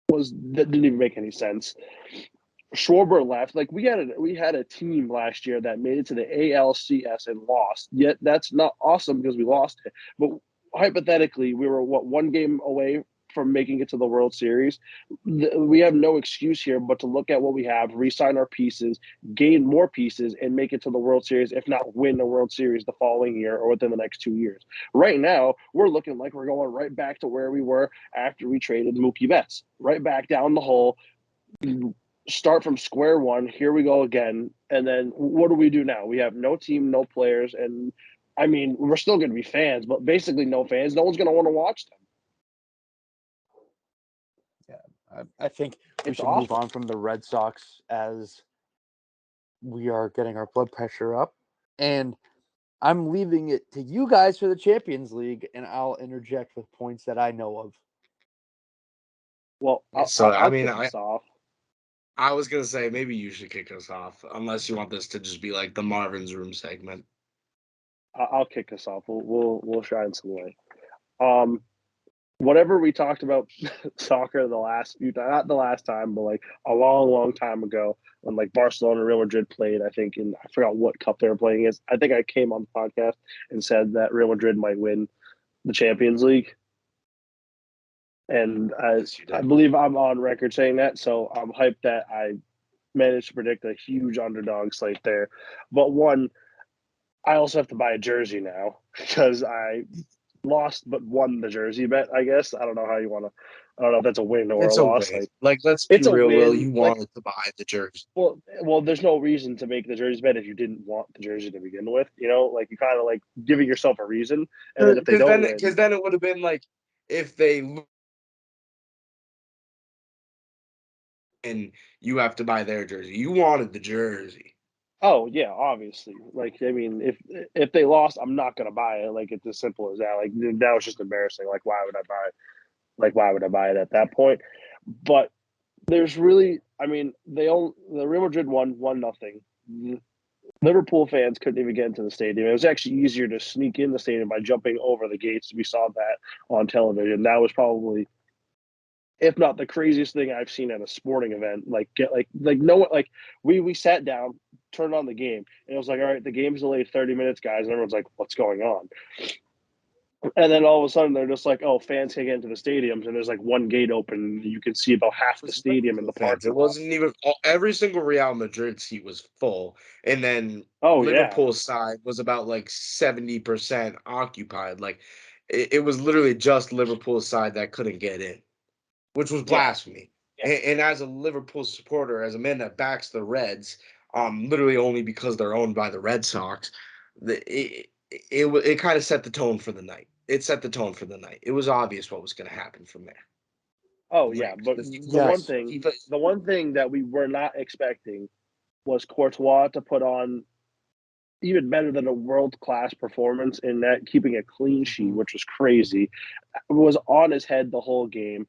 didn't even make any sense. Schwarber left. Like we had a team last year that made it to the ALCS and lost. Yet that's not awesome because we lost it. But hypothetically, we were one game away from making it to the World Series. We have no excuse here but to look at what we have, re-sign our pieces, gain more pieces, and make it to the World Series, if not win the World Series the following year or within the next 2 years. Right now, we're looking like we're going right back to where we were after we traded Mookie Betts. Right back down the hole, start from square one. Here we go again. And then what do we do now? We have no team, no players, and I mean, we're still going to be fans, but basically no fans. No one's going to want to watch them. I think we should move on from the Red Sox as we are getting our blood pressure up. And I'm leaving it to you guys for the Champions League, and I'll interject with points that I know of. Well, I'll kick us off. I was going to say, maybe you should kick us off, unless you want this to just be like the Marvin's Room segment. I'll kick us off. We'll shine some light. Whatever we talked about soccer the last few times, not the last time, but like a long time ago when like Barcelona and Real Madrid played, I think I forgot what cup they were playing against. I think I came on the podcast and said that Real Madrid might win the Champions League. And I believe I'm on record saying that, so I'm hyped that I managed to predict a huge underdog slate there. But one, I also have to buy a jersey now because I lost but won the jersey bet, I guess. I don't know how you want to. I don't know if that's a win or it's a loss. Like let's be real, Will. You wanted to buy the jersey. Well, there's no reason to make the jersey bet if you didn't want the jersey to begin with. You know, like you kind of like giving yourself a reason, and then if they don't win, because then it would have been like if they and you have to buy their jersey. You wanted the jersey. Oh yeah, obviously. Like I mean, if they lost, I'm not gonna buy it. Like it's as simple as that. Like that was just embarrassing. Like why would I buy it? Like why would I buy it at that point? But there's really, I mean, the Real Madrid won 1-0. Liverpool fans couldn't even get into the stadium. It was actually easier to sneak in the stadium by jumping over the gates. We saw that on television. That was probably, if not the craziest thing I've seen at a sporting event. We sat down, turned on the game, and it was like, all right, the game's delayed 30 minutes, guys, and everyone's like, what's going on? And then all of a sudden they're just like, oh, fans can't get into the stadiums, and there's like one gate open. You can see about half the stadium in the parking lot. It wasn't even every single Real Madrid seat was full, and then Liverpool's side was about like 70% occupied. Like it was literally just Liverpool's side that couldn't get in, which was blasphemy. Yeah. And as a Liverpool supporter, as a man that backs the Reds, literally only because they're owned by the Red Sox, it kind of set the tone for the night. It set the tone for the night. It was obvious what was going to happen from there. Oh yeah, but the one thing that we were not expecting was Courtois to put on even better than a world-class performance in that, keeping a clean sheet, which was crazy. It was on his head the whole game.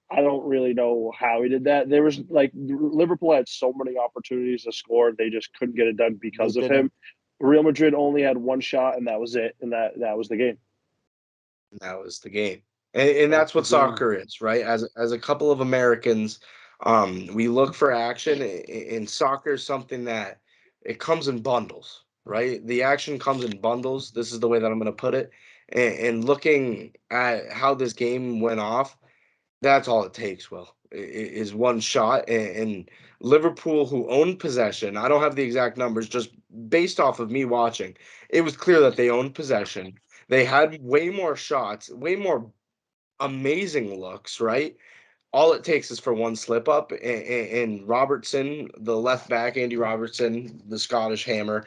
I don't really know how he did that. There was like Liverpool had so many opportunities to score, they just couldn't get it done because of him. Real Madrid only had one shot, and that was it, and that was the game. That was the game. And that's what soccer is, right? As a couple of Americans, we look for action. In soccer is something that it comes in bundles, right? The action comes in bundles. This is the way that I'm going to put it. And looking at how this game went off, that's all it takes, Will, is one shot. And Liverpool, who owned possession, I don't have the exact numbers, just based off of me watching, it was clear that they owned possession. They had way more shots, way more amazing looks, right? All it takes is for one slip up, and Robertson, the left back, Andy Robertson, the Scottish hammer,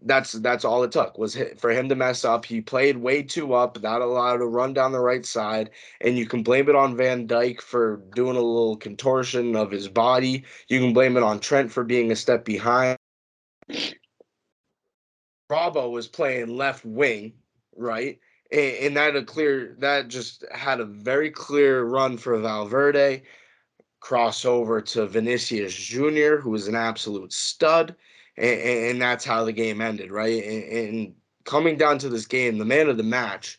that's all it took was for him to mess up. He played way too up. That allowed a run down the right side, and you can blame it on Van Dijk for doing a little contortion of his body. You can blame it on Trent for being a step behind. Bravo was playing left wing, right? And that just had a very clear run for Valverde, crossover to Vinicius Jr., who was an absolute stud, and that's how the game ended, right? And coming down to this game, the man of the match,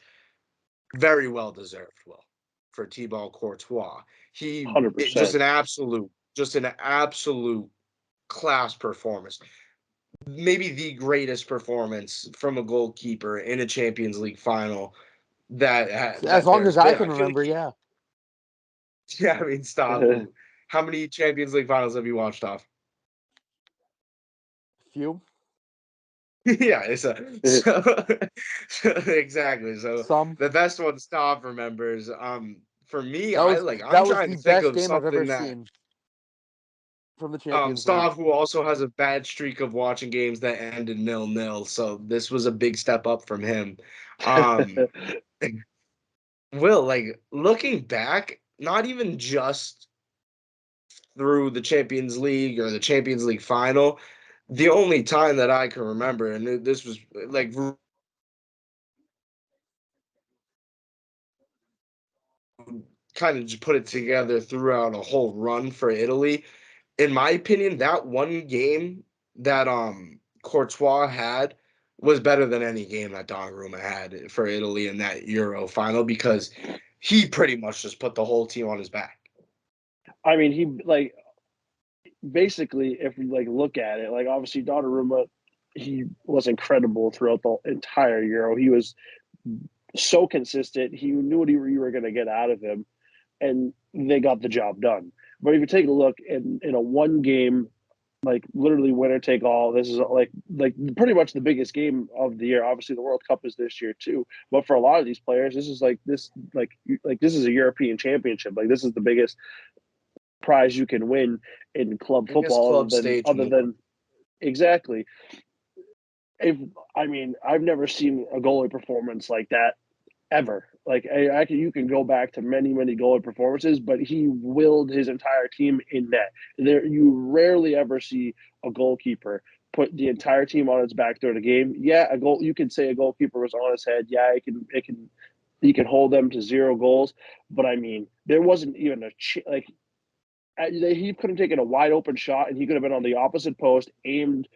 very well deserved, Will, for Thibaut Courtois. $100%. Just an absolute class performance. Maybe the greatest performance from a goalkeeper in a Champions League final As that long as there's I been. can I feel remember, like yeah. yeah, I mean, stop. How many Champions League finals have you watched off? Few. Yeah, so exactly. So Some. the best one Stav remembers. For me, That was I'm that was trying the to think best of game I've ever something that seen from the Champions League. Stav, who also has a bad streak of watching games that ended 0-0. So this was a big step up from him. Um Will, like looking back, not even just through the Champions League or the Champions League final, the only time that I can remember, and this was like kind of just put it together throughout a whole run for Italy. In my opinion, that one game that Courtois had was better than any game that Donnarumma had for Italy in that Euro final because he pretty much just put the whole team on his back. I mean, he like basically, if we like look at it, like obviously Donnarumma, he was incredible throughout the entire Euro. He was so consistent. He knew what you were going to get out of him, and they got the job done. But if you take a look in a one game, like literally winner take all, this is like pretty much the biggest game of the year. Obviously, the World Cup is this year too, but for a lot of these players, this is like this is a European championship. Like this is the biggest prize you can win in club Biggest football, club stage in other the world. than exactly. If I mean, I've never seen a goalie performance like that ever. Like you can go back to many goalie performances, but he willed his entire team in net. There, you rarely ever see a goalkeeper put the entire team on its back during a game. Yeah, a goal. You could say a goalkeeper was on his head. Yeah, he can hold them to 0 goals. But I mean, there wasn't even like he could have taken a wide open shot and he could have been on the opposite post, aimed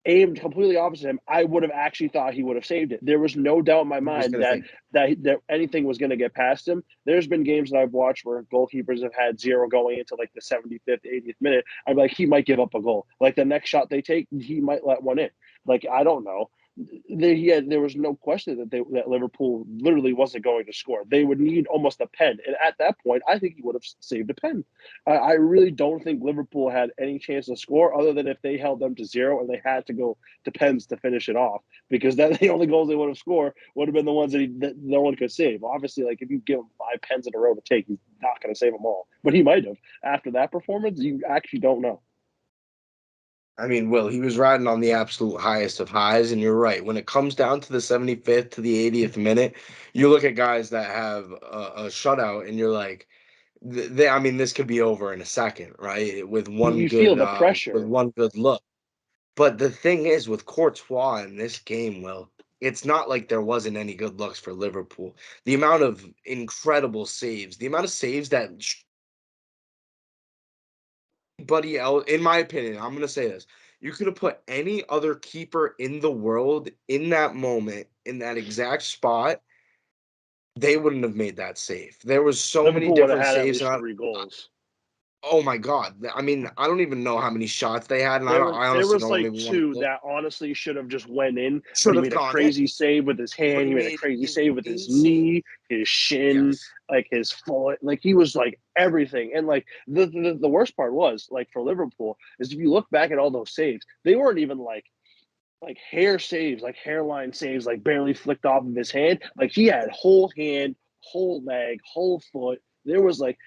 completely opposite him. I would have actually thought he would have saved it. There was no doubt in my He was mind gonna that think anything was going to get past him. There's been games that I've watched where goalkeepers have had zero going into like the 75th, 80th minute. I'm like, he might give up a goal. Like the next shot they take, he might let one in. Like I don't know. There was no question that Liverpool literally wasn't going to score. They would need almost a pen, and at that point, I think he would have saved a pen. I really don't think Liverpool had any chance to score other than if they held them to 0 and they had to go to pens to finish it off, because then the only goals they would have scored would have been the ones that no one could save. Obviously, like if you give him 5 pens in a row to take, he's not going to save them all, but he might have. After that performance, you actually don't know. I mean, Will, he was riding on the absolute highest of highs, and you're right. When it comes down to the 75th to the 80th minute, you look at guys that have a shutout, and you're like, I mean, this could be over in a second, right? You feel the With pressure. one good look. But the thing is, with Courtois in this game, Will, it's not like there wasn't any good looks for Liverpool. The amount of incredible saves, the amount of saves that anybody else, in my opinion, I'm going to say this. You could have put any other keeper in the world in that moment, in that exact spot, they wouldn't have made that save. There was so many Liverpool would have different had at saves, least and 3 goals. Oh my God. I mean, I don't even know how many shots they had, and I There honestly was don't like even want to two look. that honestly should have just went in, but Should he have made a gone in, crazy save with his but hand. He he made a made crazy an save with his insane. knee, his shin, Yes. like his foot. Like he was like everything. And like the worst part was like for Liverpool is if you look back at all those saves, they weren't even like hair saves, like hairline saves, like barely flicked off of his hand. Like he had whole hand, whole leg, whole foot. There was like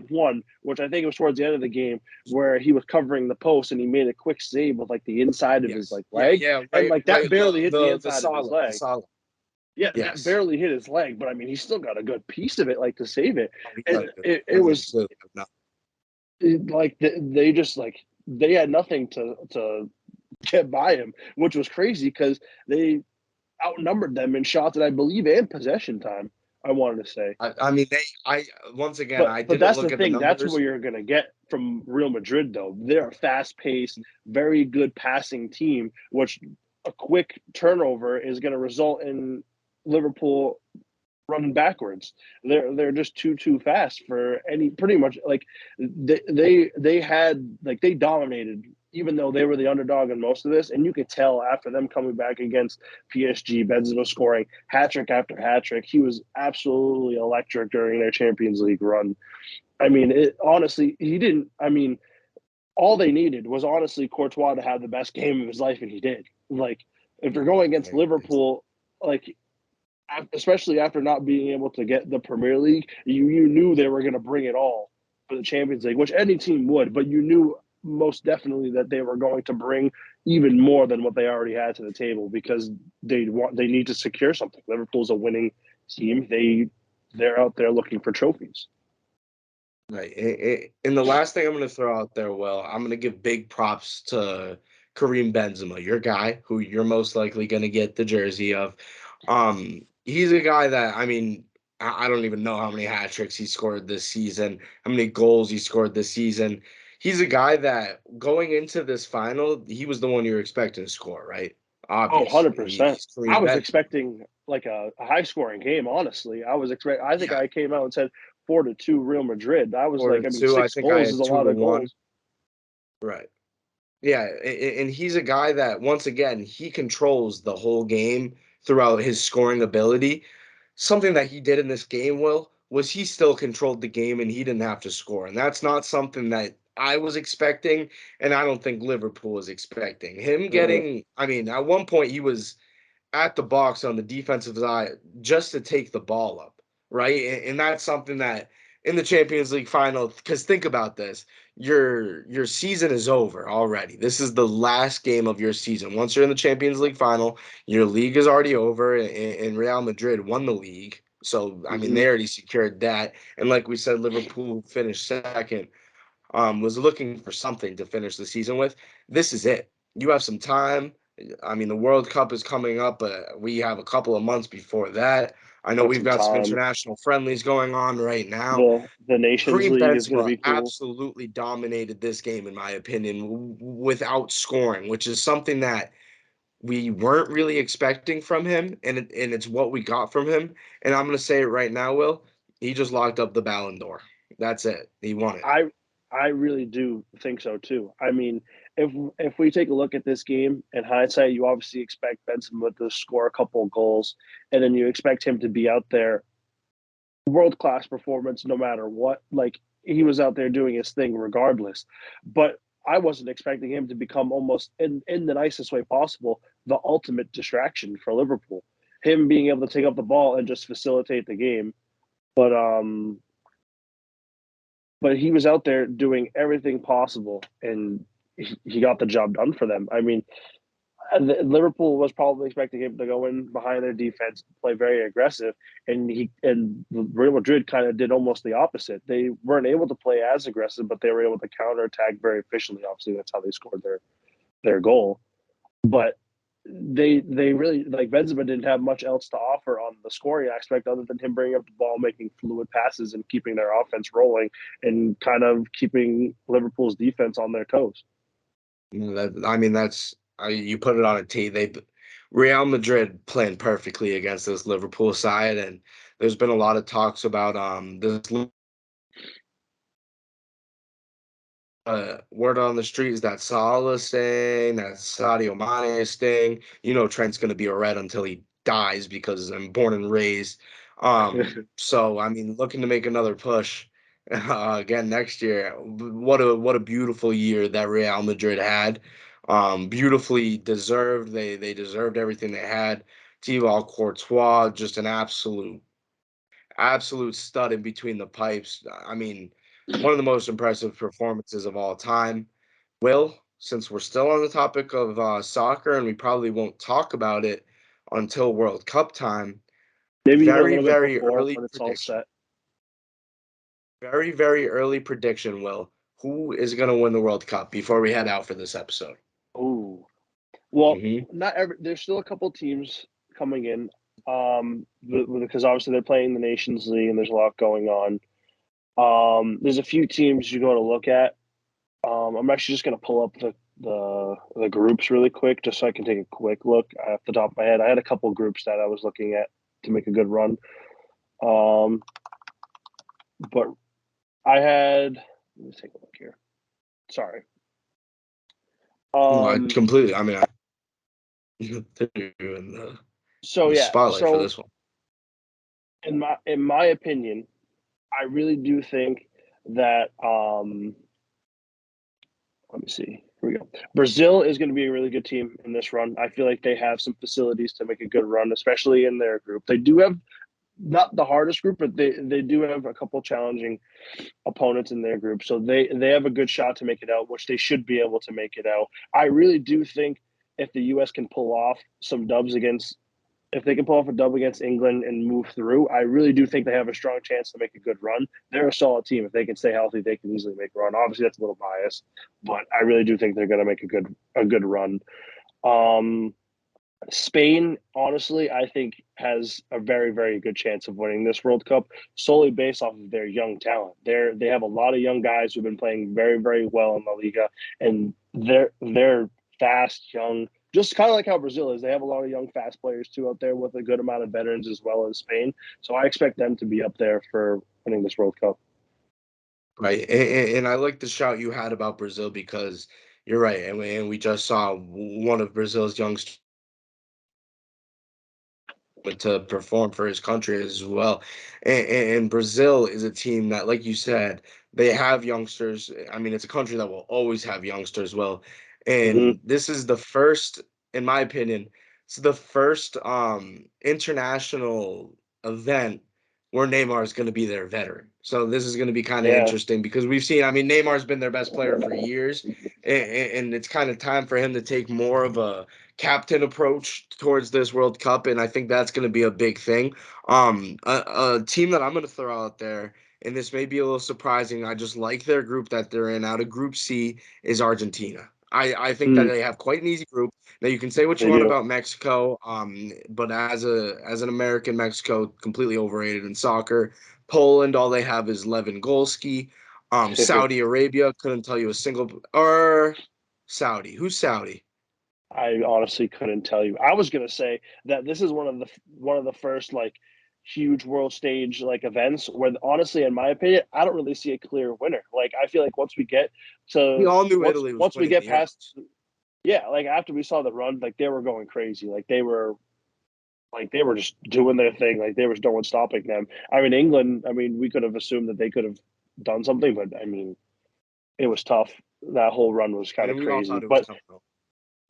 one, which I think it was towards the end of the game, where he was covering the post and he made a quick save with like the inside of his Yes. like Yeah. leg, Yeah. and Right. like that Right. barely hit the The inside of his Salah. The leg. Salah. Yeah, that Yes. barely hit his leg, but I mean, he still got a good piece of it, like to save it. Oh, he got And a good. it I mean, was clearly not. like they just like they had nothing to get by him, which was crazy because they outnumbered them in shots and I believe and possession time. I wanted to say, I mean, I once again, but I but didn't that's the look at the thing. That's what numbers. you're gonna get from Real Madrid, though. They're a fast paced, very good passing team, which a quick turnover is going to result in Liverpool running backwards. They're just too fast for any pretty much like they had like they dominated even though they were the underdog in most of this, and you could tell after them coming back against PSG, Benzema scoring hat trick after hat trick. He was absolutely electric during their Champions League run. I mean, it honestly he didn't. I mean, all they needed was honestly Courtois to have the best game of his life, and he did. Like if you're going against Liverpool, like especially after not being able to get the Premier League, you knew they were going to bring it all for the Champions League, which any team would, but you knew most definitely that they were going to bring even more than what they already had to the table because they need to secure something. Liverpool's a winning team. They're out there looking for trophies. Right. And the last thing I'm going to throw out there, Will, I'm going to give big props to Kareem Benzema, your guy, who you're most likely going to get the jersey of. He's a guy that, I mean, I don't even know how many hat tricks he scored this season, how many goals he scored this season. He's a guy that going into this final, he was the one you were expecting to score, right? Oh, Obviously, 100%. he's I Kareem was Benzema. expecting like a high scoring game, honestly. I think Yeah, I came out and said 4-2 Real Madrid. I was or like, I mean, two. I six think I goals is had a two lot to of one. goals. Right. Yeah, and he's a guy that once again he controls the whole game throughout his scoring ability. Something that he did in this game, Will, was he still controlled the game and he didn't have to score. And that's not something that I was expecting, and I don't think Liverpool was expecting. Him Uh, getting, I mean, at one point he was at the box on the defensive side just to take the ball up, right? And that's something that in the Champions League final, because think about this, your season is over already. This is the last game of your season. Once you're in the Champions League final, your league is already over, and Real Madrid won the league. So I mean, mhm. they already secured that. And like we said, Liverpool finished second, was looking for something to finish the season with. This is it. You have some time. I mean, the World Cup is coming up, but we have a couple of months before that. I know Got we've some got some time. international friendlies going on right now. The Nations Kareem League is going to Benzema be cool. absolutely dominated this game, in my opinion, without scoring, which is something that we weren't really expecting from him, and it's what we got from him. And I'm going to say it right now, Will. He just locked up the Ballon d'Or. That's it. He won it. I I really do think so too. I mean, if we take a look at this game in hindsight, you obviously expect Benzema to score a couple of goals, and then you expect him to be out there world class performance no matter what. Like he was out there doing his thing regardless. But I wasn't expecting him to become almost in the nicest way possible the ultimate distraction for Liverpool. Him being able to take up the ball and just facilitate the game. But he was out there doing everything possible and he got the job done for them. I mean, Liverpool was probably expecting him to go in behind their defense, play very aggressive, and Real Madrid kind of did almost the opposite. They weren't able to play as aggressive, but they were able to counterattack very efficiently. Obviously, that's how they scored their goal. But they really like Benzema didn't have much else to offer on the scoring aspect other than him bringing up the ball, making fluid passes, and keeping their offense rolling, and kind of keeping Liverpool's defense on their toes. That I mean, that's you put it on a tee. They Real Madrid playing perfectly against this Liverpool side, and there's been a lot of talks about this word on the street is that Salah is staying, that Sadio Mane is staying. Trent's going to be a Red until he dies because I'm born and raised. So I mean, looking to make another push again next year. What a beautiful year that Real Madrid had. Beautifully deserved. They deserved everything they had. Thibaut Courtois, just an absolute stud in between the pipes. I mean, one of the most impressive performances of all time. Will, since we're still on the topic of soccer and we probably won't talk about it until World Cup time, Maybe even a very, little bit very before early when it's all prediction. set. Very, very early prediction, Will. Who is going to win the World Cup before we head out for this episode? Ooh. Well, Hmm. not every. There's still a couple teams coming in, because obviously they're playing the Nations League and there's a lot going on. There's a few teams you go to look at. I'm actually just going to pull up the groups really quick, just so I can take a quick look off the top of my head. I had a couple groups that I was looking at to make a good run. But I had. Let me take a look here. Sorry. I completely. I mean, threw you in So the yeah. spotlight for So this one. in my opinion, I really do think that let me see. Here we go. Brazil is going to be a really good team in this run. I feel like they have some facilities to make a good run, especially in their group. They do have not the hardest group, but they do have a couple challenging opponents in their group. So they have a good shot to make it out, which they should be able to make it out. I really do think if the US can pull off some dubs against if they can pull off a dub against England and move through, I really do think they have a strong chance to make a good run. They're a solid team. If they can stay healthy, they can easily make a run. Obviously, that's a little biased, but I really do think they're going to make a good run. Spain, honestly, I think has a very, very good chance of winning this World Cup solely based off of their young talent. They have a lot of young guys who've been playing very, very well in La Liga, and they're fast, young, just kind of like how Brazil is. They have a lot of young, fast players too out there with a good amount of veterans as well as Spain. So I expect them to be up there for winning this World Cup. Right, and I like the shout you had about Brazil because you're right, and we just saw one of Brazil's youngsters to perform for his country as well. And Brazil is a team that, like you said, they have youngsters. I mean, it's a country that will always have youngsters. Well, Mm-hmm. and this is the first, in my opinion, it's the first international event where Neymar is going to be their veteran. So this is going to be kind of Yeah. interesting because we've seen, I mean, Neymar's been their best player for years, and it's kind of time for him to take more of a captain approach towards this World Cup, and I think that's going to be a big thing. A team that I'm going to throw out there, and this may be a little surprising. I just like their group that they're in. Out of Group C is Argentina. I think that Mm, they have quite an easy group. Now you can say what you they want do. about Mexico, but as an American, Mexico completely overrated in soccer. Poland, all they have is Lewandowski. Saudi Arabia couldn't tell you a single or Saudi. Who's Saudi? I honestly couldn't tell you. I was gonna say that this is one of the first like huge world stage like events where honestly, in my opinion, I don't really see a clear winner. Like I feel like We all knew Italy was once we winning get the past Euros. yeah, like after we saw the run, like they were going crazy. They were just doing their thing. Like there was no one stopping them. I mean England, I mean, we could have assumed that they could have done something, but I mean it was tough. That whole run was kind of And we all crazy. thought it was But coming up.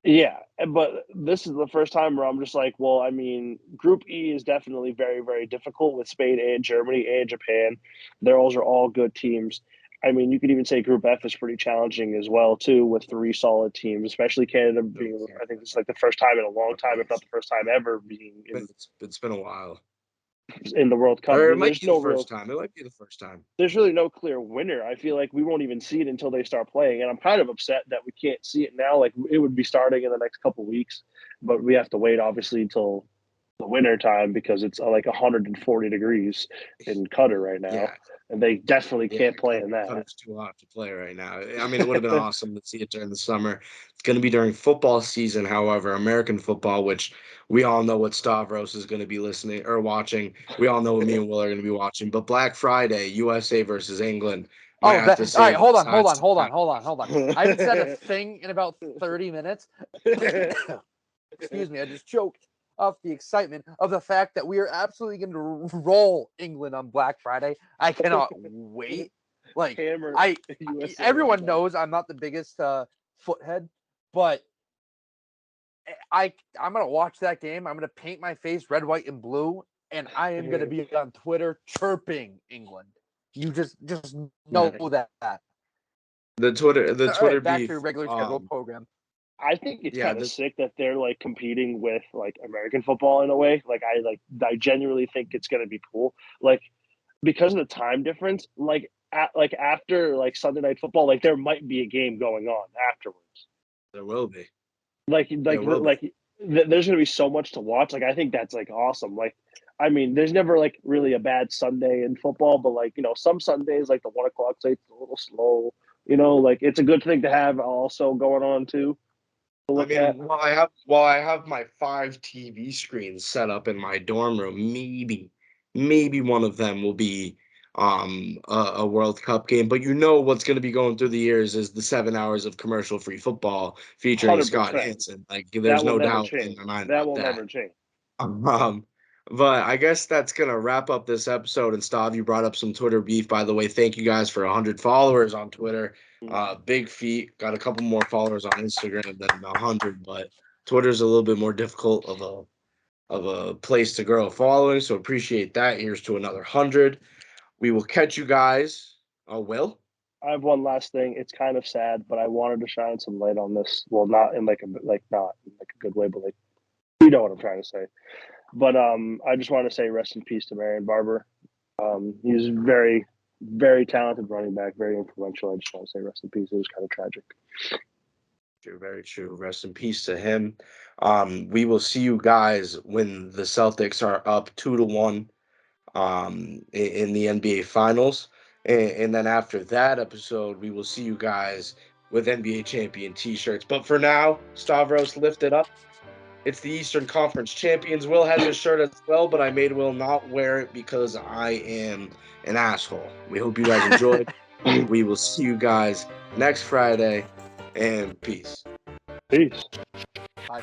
yeah, but this is the first time where I'm just like, well, I mean, Group E is definitely very, very difficult with Spain and Germany and Japan. Those are all good teams. I mean, you could even say Group F is pretty challenging as well, too, with three solid teams, especially Canada being, I think this is like the first time in a long time, if not the first time ever, being It's been a while. in the World Cup. Or it might be the first time. It might be the first time. There's really no clear winner. I feel like we won't even see it until they start playing, and I'm kind of upset that we can't see it now. Like it would be starting in the next couple weeks, but we have to wait obviously until the winter time because it's like 140 degrees in Qatar right now, Yeah. and they definitely Yeah, can't play in that. Cutter's too hot to play right now. I mean, it would have been awesome to see it during the summer. It's going to be during football season, however, American football, which we all know what Stavros is going to be listening or watching. We all know what me and Will are going to be watching. But Black Friday, USA versus England. Might Oh, have to all save right. Hold on. sides. I haven't said a thing in about 30 minutes. Excuse me. I just choked off the excitement of the fact that we are absolutely going to roll England on Black Friday. I cannot wait. Like Hammer I, USA everyone on knows I'm not the biggest foothead, but I'm gonna watch that game. I'm gonna paint my face red, white, and blue, and I am gonna be on Twitter chirping England. You just know that. The All right, Twitter back to beef. your regular scheduled program. I think it's Yeah, kind of sick that they're like competing with like American football in a way. I genuinely think it's going to be cool. Like because of the time difference, like after like Sunday night football, like there might be a game going on afterwards. there will be. Like There like will be. like there's going to be so much to watch. Like I think that's like awesome. Like I mean, there's never like really a bad Sunday in football, but like some Sundays like the 1 o'clock slate's a little slow. Like it's a good thing to have also going on too. To I look at. mean, while I have my 5 TV screens set up in my dorm room, maybe one of them will be a World Cup game. But what's going to be going through the years is the 7 hours of commercial-free football featuring Scott 100%. Hansen. Like, there's That will no never doubt in change. my mind That about will that. never change. Um, but I guess that's gonna wrap up this episode. And Stav, you brought up some Twitter beef, by the way. Thank you guys for 100 followers on Twitter. Big feat. Got a couple more followers on Instagram than 100, but Twitter's a little bit more difficult of a place to grow a following. So appreciate that. Here's to another 100. We will catch you guys. Oh, Will? I have one last thing. It's kind of sad, but I wanted to shine some light on this. Well, not in like not in like a good way, but like you know what I'm trying to say. But I just want to say rest in peace to Marion Barber. He's very, very talented running back, very influential. I just want to say rest in peace. It was kind of tragic. True, very true. Rest in peace to him. We will see you guys when the Celtics are up 2-1 in the NBA Finals. And then after that episode, we will see you guys with NBA champion t-shirts. But for now, Stavros, lift it up. It's the Eastern Conference Champions. Will has his shirt as well, but I made Will not wear it because I am an asshole. We hope you guys enjoyed. We will see you guys next Friday, and peace. Peace. Bye.